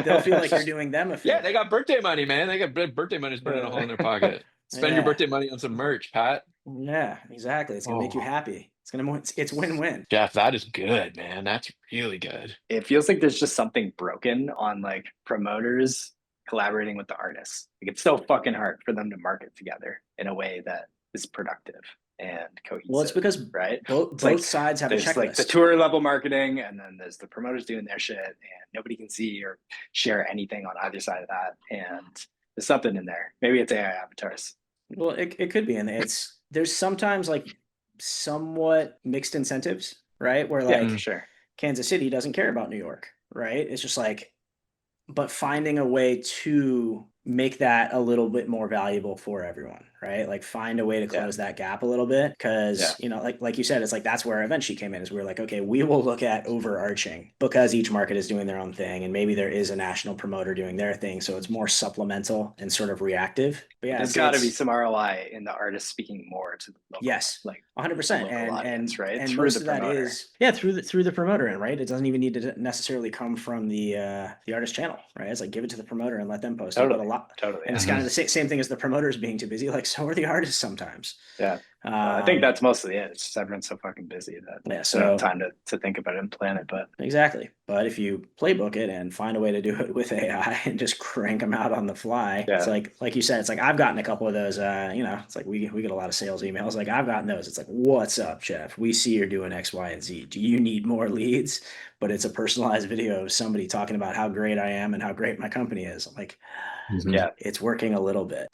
they'll feel like you're doing them a favor. Yeah, they got birthday money, man. They got birthday money's burning a hole in their pocket. Spend your birthday money on some merch, Pat. Yeah, exactly. It's gonna make you happy. It's win-win. Jeff, that is good, man. That's really good. It feels like there's just something broken on like promoters collaborating with the artists. Like it's so fucking hard for them to market together in a way that is productive and cohesive. Well, it's because both sides have a checklist. Like the tour level marketing, and then there's the promoters doing their shit, and nobody can see or share anything on either side of that. And there's something in there. Maybe it's AI avatars. Well, it could be, and there's sometimes like somewhat mixed incentives, right? Where like Kansas City doesn't care about New York, right? It's just like, but finding a way to make that a little bit more valuable for everyone, right? Like find a way to close that gap a little bit, because like you said, it's like that's where eventually came in, is we were like, okay, we will look at overarching, because each market is doing their own thing, and maybe there is a national promoter doing their thing, so it's more supplemental and sort of reactive. But yeah, there's got to be some ROI in the artist speaking more to the local, like 100%, and right, and through most the of that promoter. is through the promoter, and right, it doesn't even need to necessarily come from the artist channel, right? It's like give it to the promoter and let them post it. But a lot, and it's kind of the same thing as the promoters being too busy. Like, so are the artists sometimes. I think that's mostly it. It's just everyone's so fucking busy that so don't have time to think about it and plan it. But exactly. But if you playbook it and find a way to do it with AI and just crank them out on the fly, it's like you said, it's like I've gotten a couple of those. It's like we get a lot of sales emails. Like I've gotten those. It's like, what's up, Jeff? We see you're doing X, Y, and Z. Do you need more leads? But it's a personalized video of somebody talking about how great I am and how great my company is. I'm like, it's working a little bit.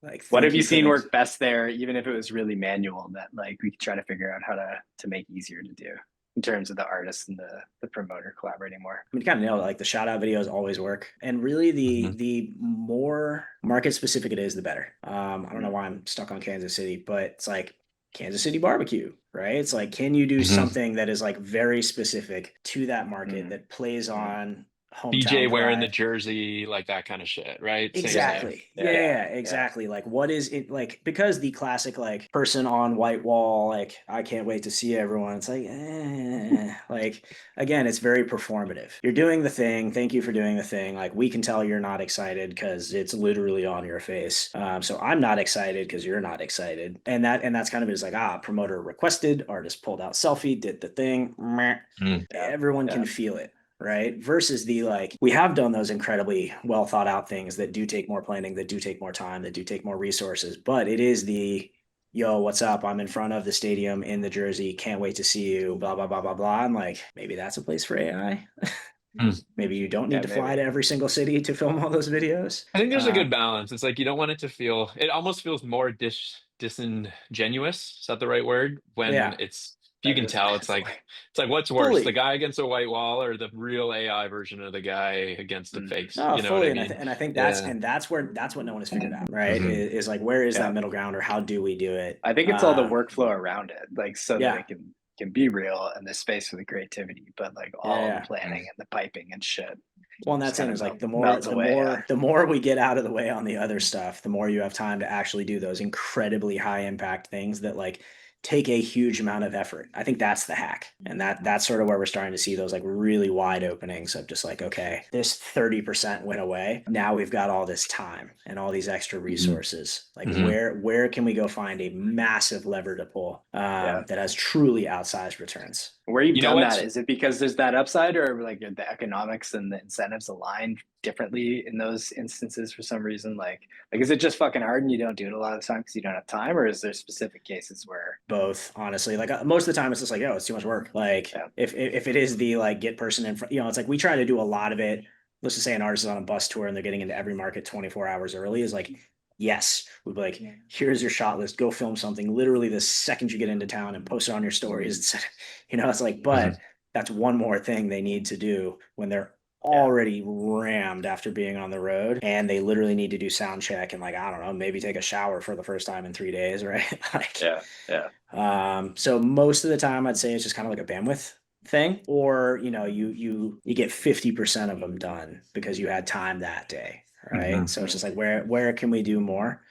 Like, what have you seen work best there, even if it was really manual, that like we could try to figure out how to make easier to do in terms of the artist and the promoter collaborating more? I mean, you kind of know, like the shout out videos always work, and really the more market specific it is, the better. I don't know why I'm stuck on Kansas City, but it's like Kansas City barbecue, right? It's like, can you do something that is like very specific to that market that plays on hometown BJ wearing the pride. jersey, like that kind of shit, right? Same, Yeah. same. Exactly. Yeah. Yeah, exactly. Like what is it like because the classic like person on white wall, like I can't wait to see everyone. It's like like again, it's very performative. You're doing the thing. Thank you for doing the thing. Like we can tell you're not excited because it's literally on your face. So I'm not excited because you're not excited. And that's kind of is like, promoter requested, artist pulled out selfie, did the thing. Meh. Mm. Yeah. Everyone Yeah. can feel it, right? Versus the like, we have done those incredibly well thought out things that do take more planning, that do take more time, that do take more resources. But it is the, yo, what's up? I'm in front of the stadium in the jersey. Can't wait to see you. Blah, blah, blah, blah, blah. I'm like, maybe that's a place for AI. Mm. Maybe you don't Yeah, need to fly maybe. to every single city to film all those videos. I think there's a good balance. It's like you don't want it to feel, it almost feels more disingenuous. Is that the right word? When Yeah, it's, if you That can is tell, definitely. it's like what's worse, the fully. guy against a white wall or the real AI version of the guy against the fakes? No, You know what I fully, mean? and I think Yeah. that's where that's what no one has figured out, right? Hmm. Is like where is that Yeah. middle ground, or how do we do it? I think it's all the workflow around it, like so that Yeah, it can be real and the space for the creativity, but like yeah, all the yeah. planning and the piping and shit Well, and just that's it. kind of Is like melts away. Yeah. the more we get out of the way on the other stuff, the more you have time to actually do those incredibly high impact things that like take a huge amount of effort. I think that's the hack. And that's sort of where we're starting to see those like really wide openings of just like, okay, this 30% went away. Now we've got all this time and all these extra Hmm. resources. Like Hmm. where can we go find a massive lever to pull Yeah. that has truly outsized returns? Where you've You know done that, what's is it because there's that upside or like the economics and the incentives aligned differently in those instances for some reason? Like is it just fucking hard and you don't do it a lot of the time because you don't have time, or is there specific cases where Both, honestly. Like most of the time it's just like, oh, it's too much work. Like yeah. if it is the like get person in front, it's like we try to do a lot of it. Let's just say an artist is on a bus tour and they're getting into every market 24 hours early, is like, yes, we'd be like, here's your shot list, go film something literally the second you get into town and post it on your stories. It's like, Mhm. but that's one more thing they need to do when they're Yeah. already rammed after being on the road, and they literally need to do sound check and like, I don't know, maybe take a shower for the first time in 3 days, right? Like, Yeah. Yeah. so most of the time I'd say it's just kind of like a bandwidth thing, or you get 50% of them done because you had time that day, right? Mhm. So it's just like where can we do more?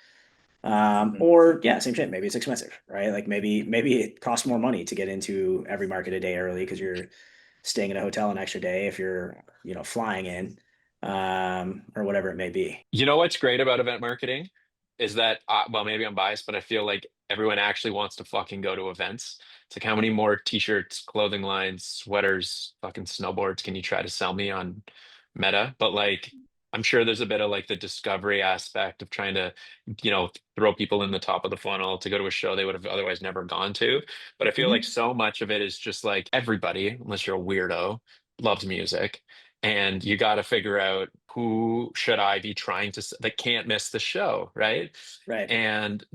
Mhm. Or yeah, same shit. Maybe it's expensive, right? Like maybe it costs more money to get into every market a day early because you're staying in a hotel an extra day if you're flying in, or whatever it may be. You know what's great about event marketing is that, well, maybe I'm biased, but I feel like everyone actually wants to fucking go to events. It's like, how many more t-shirts, clothing lines, sweaters, fucking snowboards can you try to sell me on Meta? But like, I'm sure there's a bit of like the discovery aspect of trying to, throw people in the top of the funnel to go to a show they would have otherwise never gone to. But I feel like Mhm. so much of it is just like everybody, unless you're a weirdo, loves music, and you got to figure out who should I be trying to that can't miss the show, right? Right. And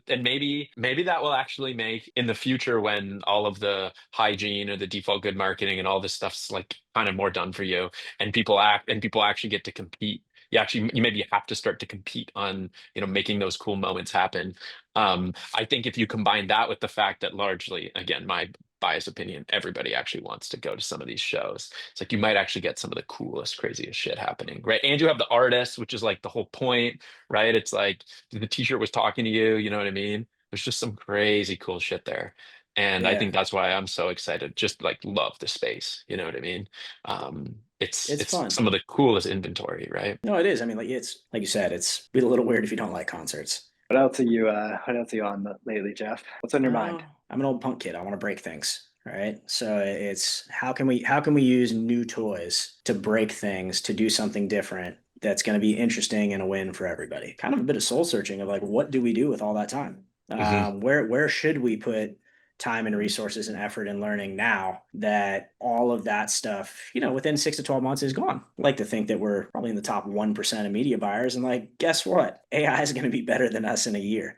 maybe that will actually make in the future, when all of the hygiene or the default good marketing and all this stuff's like kind of more done for you, and people actually get to compete. You maybe have to start to compete on making those cool moments happen. I think if you combine that with the fact that largely, again, my biased opinion, everybody actually wants to go to some of these shows. It's like you might actually get some of the coolest, craziest shit happening, right? And you have the artist, which is like the whole point, right? It's like the t-shirt was talking to you, you know what I mean? There's just some crazy cool shit there. And I Yeah. think that's why I'm so excited. Just like love the space, you know what I mean? It's It's it's fun. some of the coolest inventory, right? No, it is. I mean, like it's like you said, it's be a little weird if you don't like concerts. What else are you on lately, Jeff? What's on your mind? I'm an old punk kid. I want to break things, right? So it's how can we use new toys to break things, to do something different that's going to be interesting and a win for everybody. Kind of a bit of soul searching of like, what do we do with all that time? Hmm. Where should we put time and resources and effort and learning now that all of that stuff, within 6 to 12 months is gone? I like to think that we're probably in the top 1% of media buyers, and like, guess what? AI is going to be better than us in a year,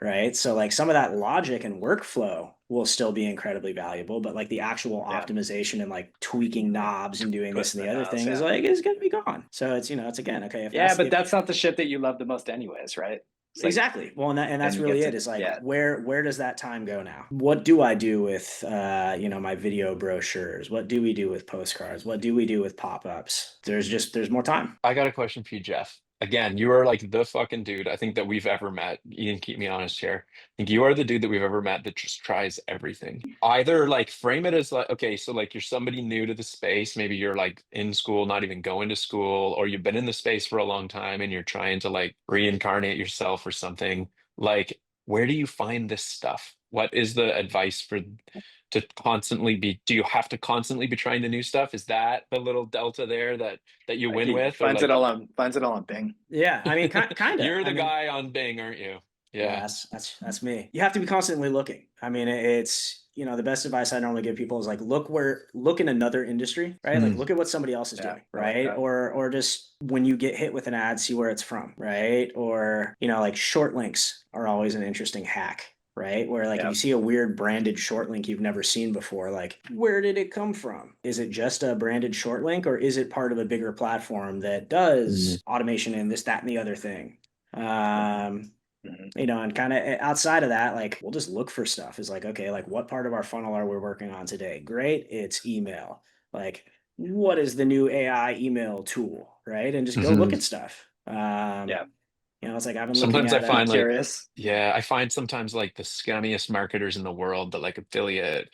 right? So like some of that logic and workflow will still be incredibly valuable, but like the actual Yeah. optimization and like tweaking knobs and doing this Twisting and the the other knobs. thing is Yeah. like is going to be gone. So it's again, okay, if Yeah, that's but if that's not the shit that you love the most anyways, right? It's like, Exactly. Well, and that's you really get it. to, Is like yeah. where does that time go now? What do I do with my video brochures? What do we do with postcards? What do we do with pop-ups? There's more time. I got a question for you, Jeff. Again, you are like the fucking dude I think that we've ever met. You can keep me honest here. I think you are the dude that we've ever met that just tries everything. Either like frame it as like, okay, so like you're somebody new to the space. Maybe you're like in school, not even going to school, or you've been in the space for a long time and you're trying to like reincarnate yourself or something. Like, where do you find this stuff? What is the advice for to constantly be, do you have to constantly be trying the new stuff? Is that the little delta there that you Like win he with, or like finds it all on Bing. Yeah, I mean, kind of. you're I the mean, guy on Bing, aren't you? yeah, Yeah. that's me. You have to be constantly looking. I mean, it's the best advice I normally give people is like look in another industry, right? Like Mm, look at what somebody else is Yeah, doing, I like right? that. Or just when you get hit with an ad, see where it's from, right? Or like short links are always an interesting hack. Right. Where like if Yeah. you see a weird branded short link you've never seen before, like where did it come from? Is it just a branded short link or is it part of a bigger platform that mm, does automation and this, that, and the other thing? Mhm. And kind of outside of that, like we'll just look for stuff. Is like, okay, like what part of our funnel are we working on today? Great, it's email. Like, what is the new AI email tool, right? And just go look mhm. at stuff. Yeah. It's like I've been looking Sometimes I at Be find like, curious. yeah, I find sometimes like the scummiest marketers in the world that like affiliate.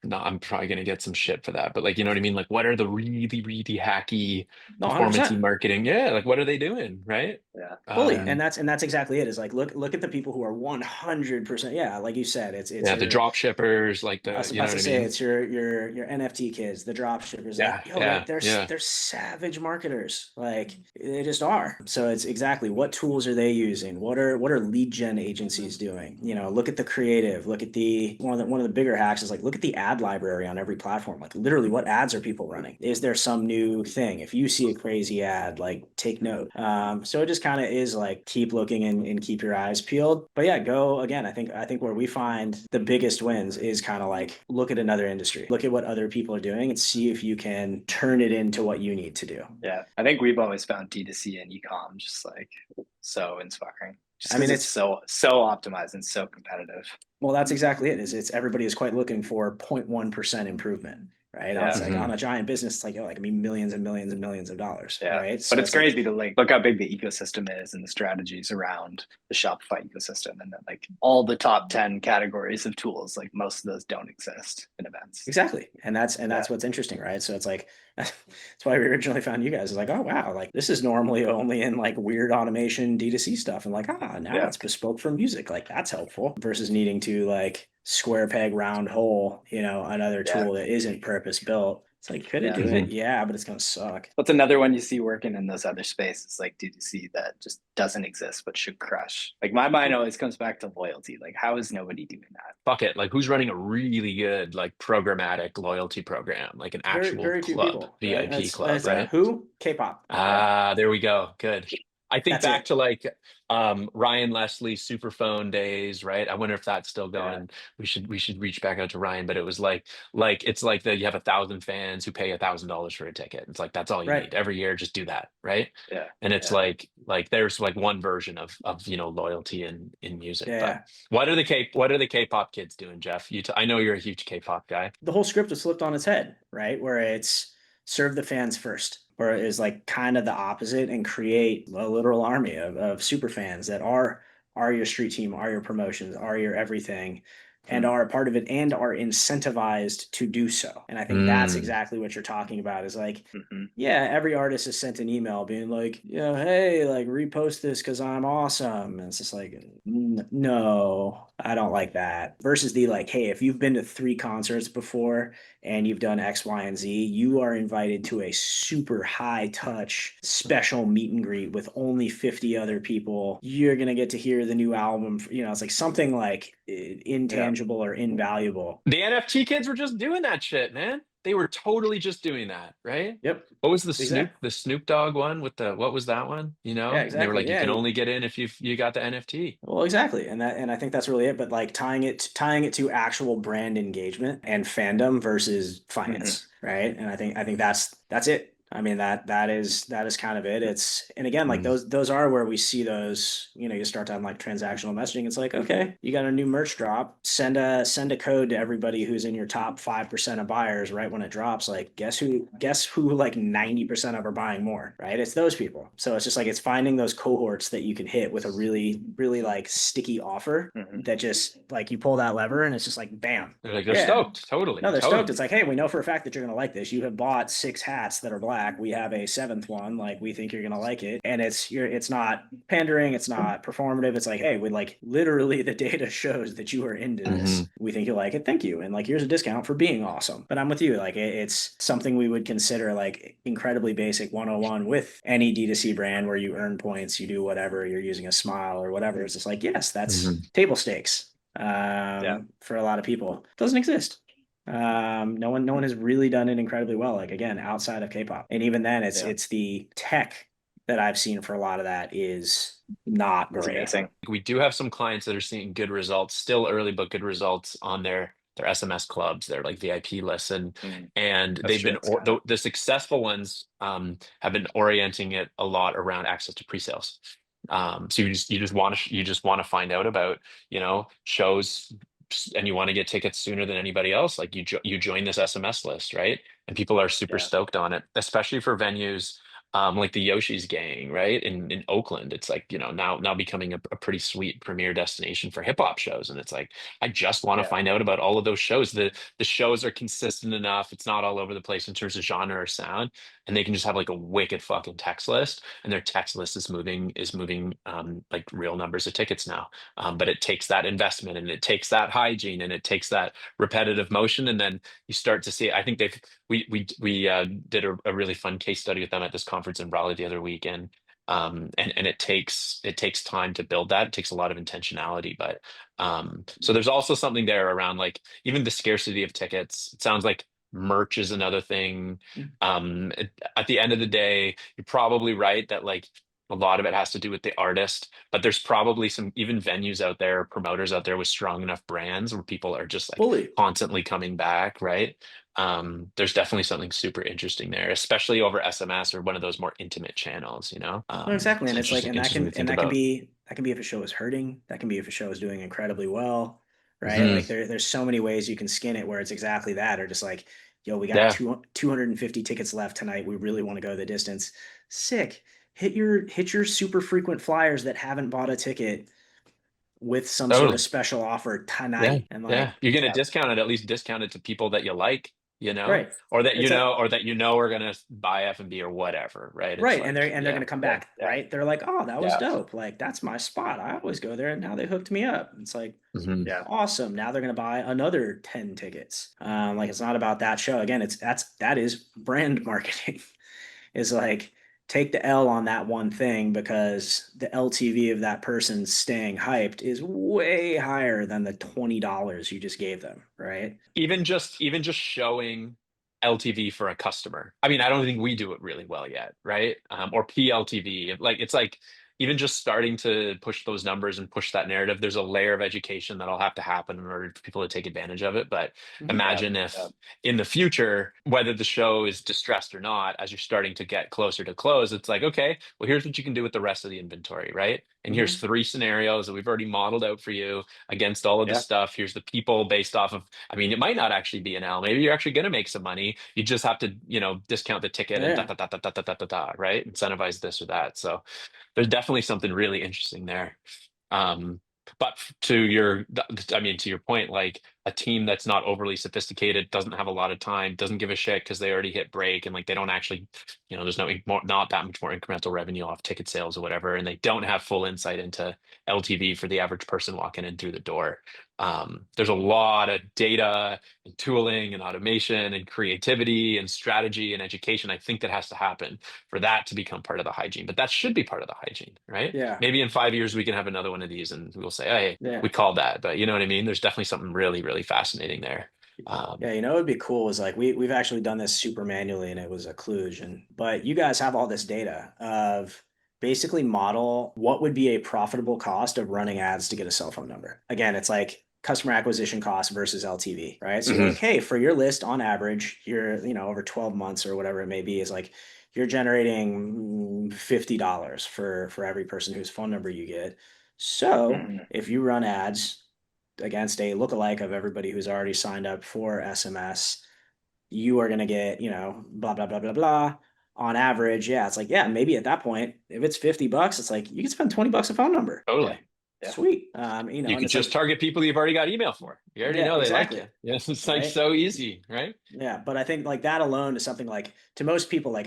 No, I'm probably gonna get some shit for that, but like, you know what I mean? Like, what are the really, really hacky no, performancey 100%. marketing? Yeah, like what are they doing, right? Yeah. Fully, Yeah. and that's exactly it. Is like look at the people who are 100%. Yeah, like you said, it's Yeah, the your drop shippers, like I the, was you know about what to I say mean? it's your NFT kids, the drop shippers. Like, Yeah, yo, yeah, yeah. they're savage marketers. Like they just are. So it's exactly what tools are they using? What are lead gen agencies doing? Look at the creative. Look at the one of the bigger hacks is like look at the ad library on every platform. Like literally, what ads are people running? Is there some new thing? If you see a crazy ad, like take note. So it just kind of is like keep looking and keep your eyes peeled. But yeah, go again. I think where we find the biggest wins is kind of like look at another industry, look at what other people are doing, and see if you can turn it into what you need to do. Yeah. I think we've always found D2C and ecom just like so inspiring. Just I mean, because it's it's so optimized and so competitive. well, that's exactly it. Is it's everybody is quite looking for 0.1% improvement, right? Yeah. It's like Hmm. on a giant business, it's like I mean millions and millions and millions of dollars, Yeah. right? But So it's it's like crazy to like look how big the ecosystem is and the strategies around the Shopify ecosystem. And then like all the top 10 categories of tools, like most of those don't exist in events. exactly, and that's Yeah. what's interesting, right? So it's like that's why we originally found you guys. It's like, oh wow, like this is normally only in like weird automation D2C stuff, and like now Yeah. it's bespoke for music. Like that's helpful versus needing to like square peg round hole, another Yeah. tool that isn't purpose built. It's like could it Yeah. do Hmm. it? Yeah, but it's gonna suck. What's another one you see working in those other spaces, like D2C, that just doesn't exist but should crush? Like my mind always comes back to loyalty. Like, how is nobody doing that? Fuck it. Like who's running a really good like programmatic loyalty program, like an Very actual very few club, people, right? VIP club, That's Yeah. right? who K-pop. Yeah. There we go. Good. I think That's back it. to like Ryan Leslie Superphone days, right? I wonder if that's still Yeah. going. We should reach back out to Ryan, but it was like it's like that you have 1,000 fans who pay $1,000 for a ticket. It's like that's all you Right. need every year. Just do that, right? Yeah. And it's Yeah. like there's like one version of loyalty in music. Yeah, But yeah. what are the K-pop kids doing, Jeff? I know you're a huge K-pop guy. The whole script was flipped on its head, right? Where it's serve the fans first, or is like kind of the opposite and create a literal army of super fans that are your street team, are your promotions, are your everything, and Hmm. are a part of it and are incentivized to do so. And I think that's Mm, exactly what you're talking about is like, Hmm. yeah, every artist has sent an email being like, hey, like repost this because I'm awesome. And it's just like, no, I don't like that. Versus the like, hey, if you've been to 3 concerts before and you've done X, Y, and Z, you are invited to a super high touch special meet and greet with only 50 other people. You're going to get to hear the new album. It's like something like Yeah. intangible or invaluable. the NFT kids were just doing that shit, man. They were totally just doing that, right? Yep. What was the Exactly. Snoop Dogg one with the what was that one? Yeah, And they were exactly. like, you Yeah. can only get in if you got the NFT. Well, exactly. And I think that's really it. But like tying it to actual brand engagement and fandom versus Hmm. finance, right? And I think that's it. I mean, that is kind of it. It's, and again, like Mm. those are where we see those, you start to have like transactional messaging. It's like, okay, you got a new merch drop, send a code to everybody who's in your top 5% of buyers right when it drops. Like, guess who like 90% of are buying more, right? It's those people. So it's just like, it's finding those cohorts that you can hit with a really, really like sticky offer that just like, you pull that lever and it's just like, bam. They're Yeah. stoked. Totally, No, they're stoked. It's totally. like, hey, we know for a fact that you're gonna like this. You have bought 6 hats that are black. We have a 7th one. Like, we think you're gonna like it. And it's not pandering, it's not performative. It's like, hey, we like literally the data shows that you are into Hmm. this. We think you like it. Thank you. And like, here's a discount for being awesome. But I'm with you. Like, it's something we would consider like incredibly basic 101 with any D2C brand where you earn points, you do whatever, you're using a smile or whatever. It's just like, yes, that's Hmm. table stakes Yeah. for a lot of people. It doesn't exist. No one has really done it incredibly well. Like, again, outside of K-pop, and even then, Yeah. it's the tech that I've seen for a lot of that is not It's great. amazing. We do have some clients that are seeing good results, still early but good results on their SMS clubs, their like VIP lists, and That's they've true. been It's kind of the successful ones have been orienting it a lot around access to pre-sales. So you just want to find out about, shows, and you want to get tickets sooner than anybody else. Like you join this SMS list, right? And people are super yeah. stoked on it, especially for venues like the Yoshi's Gang, right? In Oakland, it's like, now becoming a pretty sweet premier destination for hip hop shows. And it's like, I just want to Yeah. find out about all of those shows. The shows are consistent enough. It's not all over the place in terms of genre or sound. And they can just have like a wicked fucking text list. And their text list is moving like real numbers of tickets now. But it takes that investment, and it takes that hygiene, and it takes that repetitive motion. And then you start to see, I think we did a really fun case study with them at this conference in Raleigh the other week, and it takes time to build that. It takes a lot of intentionality, but so there's also something there around like even the scarcity of tickets. It sounds like merch is another thing. At the end of the day, you're probably right that like a lot of it has to do with the artist, but there's probably some even venues out there, promoters out there with strong enough brands where people are just like Fully. constantly coming back, right? There's definitely something super interesting there, especially over SMS or one of those more intimate channels, No, exactly. It's And it's like, interesting to think about. that can be if a show is hurting. That can be if a show is doing incredibly well, right? Hmm. Like, there's so many ways you can skin it where it's exactly that, or just like, yo, we got Yeah, 250 tickets left tonight. We really want to go the distance. Sick. Hit your super frequent flyers that haven't bought a ticket with some sort of totally. special offer Yeah, tonight. And yeah. like, You're gonna Yeah. discount it, at least discount it to people that you like, right. or that It's a are gonna buy F&B or whatever, right? It's Right, like, and they're yeah, gonna come Yeah. back, Yeah. right? They're like, "Oh, that was Yeah. dope. Like, that's my spot. I always go there, and now they hooked me up." It's like, hmm Yeah. awesome. Now they're gonna buy another 10 tickets. Like, it's not about that show. Again, that is brand marketing. Is like, take the L on that one thing because the LTV of that person staying hyped is way higher than the $20 you just gave them, right? even just showing LTV for a customer. I mean, I don't think we do it really well yet, right? Or PLTV. Like it's like even just starting to push those numbers and push that narrative. There's a layer of education that'll have to happen in order for people to take advantage of it. But Mhm. Yeah. imagine Yeah. if in the future, whether the show is distressed or not, as you're starting to get closer to close, it's like, okay, well, here's what you can do with the rest of the inventory, right? And here's Mhm. 3 scenarios that we've already modeled out for you against all of the Yeah. stuff. Here's the people based off of, I mean, it might not actually be an L. Maybe you're actually going to make some money. You just have to, discount the ticket and da Yeah. da da da da da da da, da, right? Incentivize this or that. So there's definitely something really interesting there. But to your point, like a team that's not overly sophisticated, doesn't have a lot of time, doesn't give a shit because they already hit break, and like they don't actually, there's not that much more incremental revenue off ticket sales or whatever, and they don't have full insight into LTV for the average person walking in through the door. There's a lot of data and tooling and automation and creativity and strategy and education, I think, that has to happen for that to become part of the hygiene. But that should be part of the hygiene, right? Yeah. Maybe in 5 years we can have another one of these and we'll say, hey, Yeah. we called that. But you know what I mean? There's definitely something really, really fascinating there. Yeah, what would be cool is like, we've actually done this super manually and it was a kludge. But you guys have all this data of basically model what would be a profitable cost of running ads to get a cell phone number. Again, it's like customer acquisition cost versus LTV, right? So you're Mhm. like, hey, for your list on average, you're, over 12 months or whatever it may be, is like, you're generating $50 for every person whose phone number you get. So Mhm. if you run ads against a lookalike of everybody who's already signed up for SMS, you are going to get, blah, blah, blah, blah, blah. On average, yeah, it's like, yeah, maybe at that point, if it's $50, it's like you can spend $20 a phone number. Totally. Yeah. Sweet. You And could it's just like, target people you've already got email for. You already yeah, know they like you. exactly. Yes, it's like Right. so easy, right? Yeah. But I think like that alone is something like to most people, like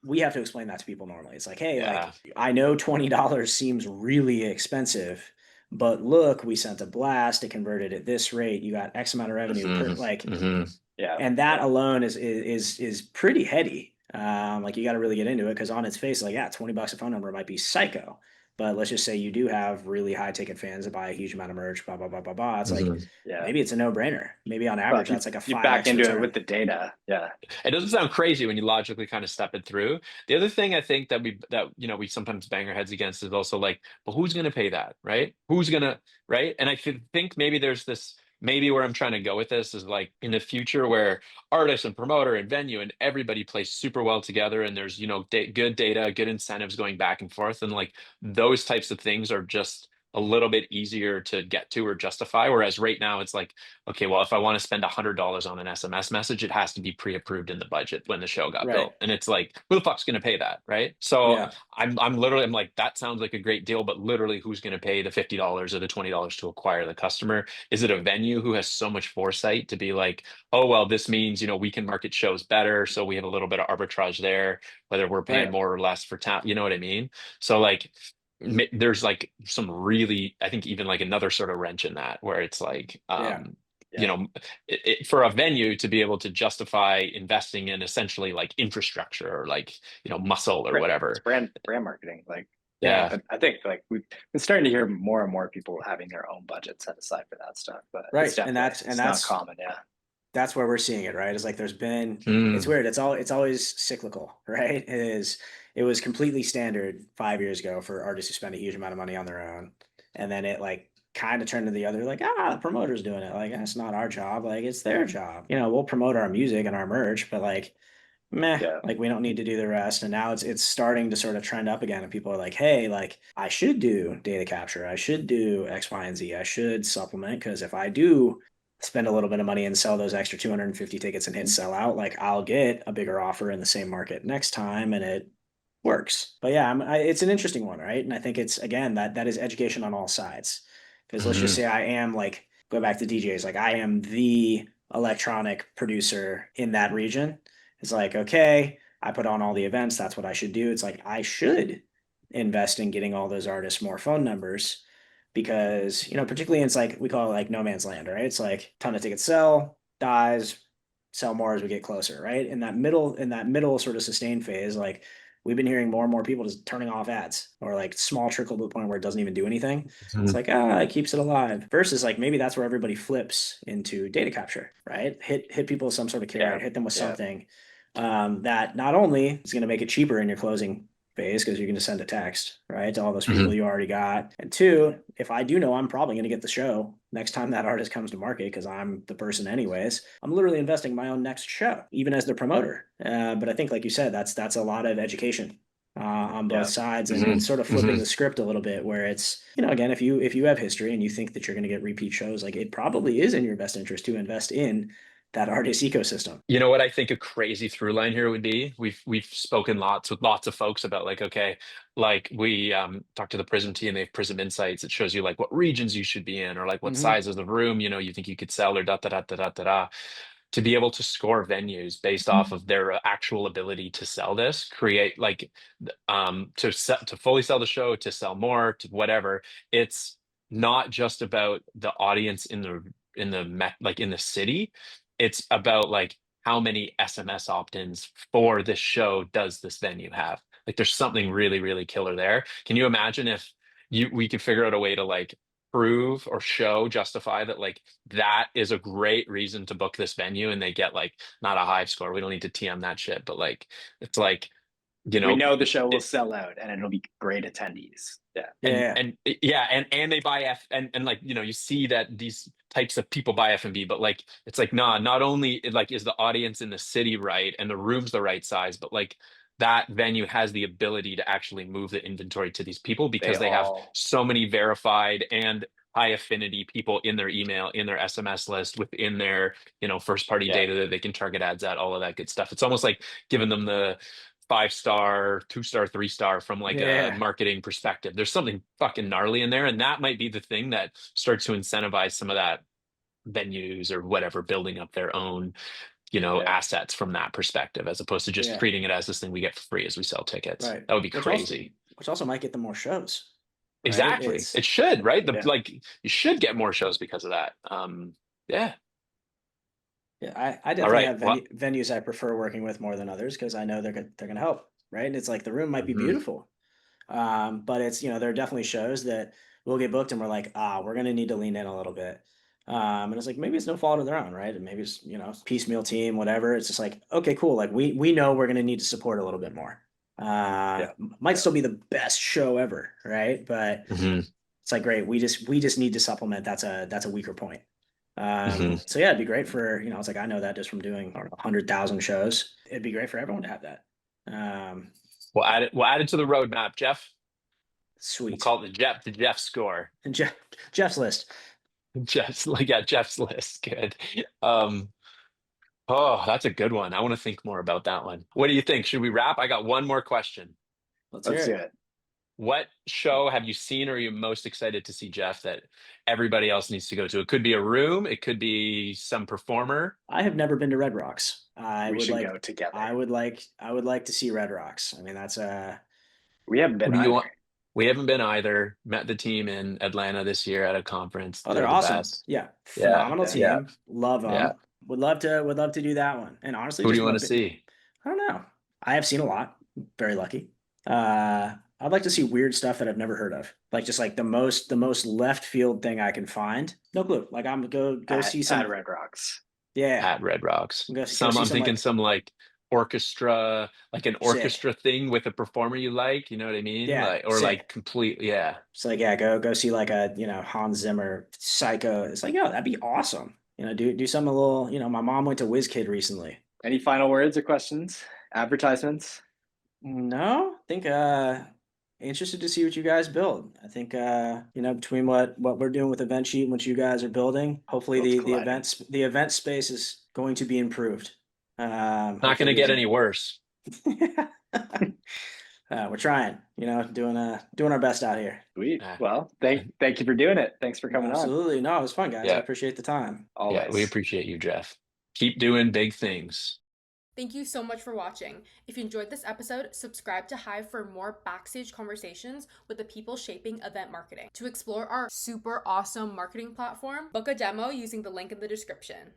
we have to explain that to people normally. It's like, hey, like Yeah. I know $20 seems really expensive, but look, we sent a blast, it converted at this rate, you got X amount of revenue per like, Hmm. Yeah. and that alone is pretty heady. Like you got to really get into it because on its face, like yeah, $20 a phone number might be psycho. But let's just say you do have really high ticket fans that buy a huge amount of merch, blah blah blah blah blah. It's like Hmm. Yeah. maybe it's a no brainer. Maybe on Well, average if you that's like a you five back x into it with return. the data, yeah. It doesn't sound crazy when you logically kind of step it through. The other thing I think that we sometimes bang our heads against is also like, well, who's going to pay that, right? Who's going to, right? And I think maybe there's this, maybe where I'm trying to go with this is like in the future where artists and promoter and venue and everybody plays super well together, and there's good data, good incentives going back and forth, and like those types of things are just a little bit easier to get to or justify. Whereas right now it's like, okay, well, if I want to spend $100 on an SMS message, it has to be pre-approved in the budget when the show got Right. built. And it's like, who the fuck's going to pay that, right? So Yeah. I'm like, that sounds like a great deal, but literally, who's going to pay the $50 or the $20 to acquire the customer? Is it a venue who has so much foresight to be like, oh well, this means we can market shows better, so we have a little bit of arbitrage there, whether we're paying Right. more or less for talent. You know what I mean? So like there's like some really, I think, even like another sort of wrench in that where it's like Yeah. you Yeah. know for a venue to be able to justify investing in essentially like infrastructure or like muscle or It's whatever. brand marketing. Like, yeah, Yeah. but I think like we've been starting to hear more and more people having their own budget set aside for that stuff. But Right. And it's not common. Yeah. that's where we're seeing it, right? Is like it's Mm. weird. It's always cyclical, right? It was completely standard 5 years ago for artists to spend a huge amount of money on their own. And then it like kind of turned to the other, like, the promoter's doing it. Like, that's not our job. Like, it's their job. We'll promote our music and our merch, but like, meh, Yeah. like we don't need to do the rest. And now it's starting to sort of trend up again. And people are like, hey, like I should do data capture. I should do X, Y, and Z. I should supplement because if I do spend a little bit of money and sell those extra 250 tickets and hit sell out, like I'll get a bigger offer in the same market next time, and it works. But yeah, it's an interesting one, right? And I think it's again that is education on all sides. Because let's just Hmm. say I am like go back to DJs, like I am the electronic producer in that region. It's like okay, I put on all the events. That's what I should do. It's like I should invest in getting all those artists more phone numbers because particularly it's like we call it like no man's land, right? It's like ton of tickets sell, dies, sell more as we get closer, right? In that middle sort of sustained phase, like we've been hearing more and more people just turning off ads or like small trickle to the point where it doesn't even do anything. It's like it keeps it alive. Versus like maybe that's where everybody flips into data capture, right? Hit people with some sort of Yeah. carrot, hit them with Yeah. something that not only is going to make it cheaper in your closing phase because you can just send a text, right, to all those people Hmm. you already got. And two, if I do know I'm probably going to get the show next time that artist comes to market because I'm the person anyways, I'm literally investing my own next show, even as the promoter. But I think, like you said, that's a lot of education on both Yeah. sides, and Hmm. it's sort of flipping Hmm. the script a little bit where it's again if you have history and you think that you're going to get repeat shows, like it probably is in your best interest to invest in that artist ecosystem. You know what I think a crazy through line here would be? We've spoken lots with lots of folks about like, okay, like we talked to the Prism team, they have Prism Insights. It shows you like what regions you should be in, or like what Mm-hmm. sizes of room, you think you could sell, or da da da da da da da. To be able to score venues based off of their actual ability to sell this, create like to fully sell the show, to sell more, to whatever. It's not just about the audience like in the city. It's about like how many SMS opt-ins for this show does this venue have? Like there's something really, really killer there. Can you imagine if we could figure out a way to like prove or justify that like that is a great reason to book this venue, and they get like not a high score. We don't need to TM that shit, but like it's like, you We know, know the show will it, sell out and it'll be great attendees. Yeah. and Yeah. and yeah, and they buy and like you see that these types of people buy F&B, but like it's like nah, not only like is the audience in the city right and the room's the right size, but like that venue has the ability to actually move the inventory to these people They because they have all, so many verified and high affinity people in their email, in their SMS list, within their, first party yeah, data that they can target ads at, all of that good stuff. It's almost like giving them the 5-star, 2-star, 3-star from like a Yeah. marketing perspective. There's something fucking gnarly in there. And that might be the thing that starts to incentivize some of that venues or whatever building up their own, yeah, assets from that perspective, as opposed to just Yeah. treating it as this thing we get for free as we sell tickets. Right. That would be Which also crazy. might get them more shows. Right. Exactly. It should, right? Yeah. Like you should get more shows because of that. Yeah. Yeah, I All definitely right. have Well, venues I prefer working with more than others because I know they're gonna help, right? And it's like the room might be mhm, beautiful, but it's there are definitely shows that will get booked and we're like, we're gonna need to lean in a little bit. And it's like maybe it's no fault of their own, right? And maybe it's piecemeal team, whatever. It's just like okay, cool. Like we know we're gonna need to support a little bit more. yeah, Might yeah, still be the best show ever, right? But mhm, it's like great. We just need to supplement. That's a weaker point. mhm. So yeah, it'd be great for it's like I know that just from doing 100,000 shows. It'd be great for everyone to have that. Um, We'll add it to the roadmap, Jeff. We'll Sweet. call it the Jeff score. And Jeff's list. Jeff's like yeah, Jeff's list. Good. Um, oh, that's a good one. I want to think more about that one. What do you think? Should we wrap? I got one more question. Let's hear let's do it. it. What show have you seen or are you most excited to see, Jeff, that everybody else needs to go to? It could be a room, it could be some performer. I have never been to Red Rocks. We should go together. I would like to see Red Rocks. I mean, that's We haven't Who been do you either. want? We haven't been either. Met the team in Atlanta this year at a conference. they're They're the awesome. best. Yeah, Yeah, phenomenal Yeah, yeah, team. Love yeah. them. Would love to do that one. And honestly, Who do just you from want a to bit, see? I don't know. I have seen a lot. Very lucky. I'd like to see weird stuff that I've never heard of. Like just like the most left field thing I can find. No clue. Like I'm go see at some. Red Rocks. Yeah, At Red Rocks. go Some see I'm some thinking like some like orchestra, like an sick. orchestra thing with a performer you like, you know what I mean? Yeah, Like or sick. like complete, yeah. It's like yeah, go see like a Hans Zimmer Psycho. It's like that'd be awesome. Do something a little. My mom went to WizKid recently. Any final words or questions? Advertisements? No, I think interested to see what you guys build. I think between what we're doing with Event Sheet and what you guys are building, hopefully Worlds the colliding. event space is going to be improved. Not Hopefully gonna there's get any worse. we're trying, doing our best out here. Sweet. Uh, Well, thank you for doing it. Thanks for coming on. Absolutely. No, it was fun, guys. I yeah, appreciate the time. yeah, we Always. appreciate you, Jeff. Keep doing big things. Thank you so much for watching. If you enjoyed this episode, subscribe to Hive for more backstage conversations with the people shaping event marketing. To explore our super awesome marketing platform, book a demo using the link in the description.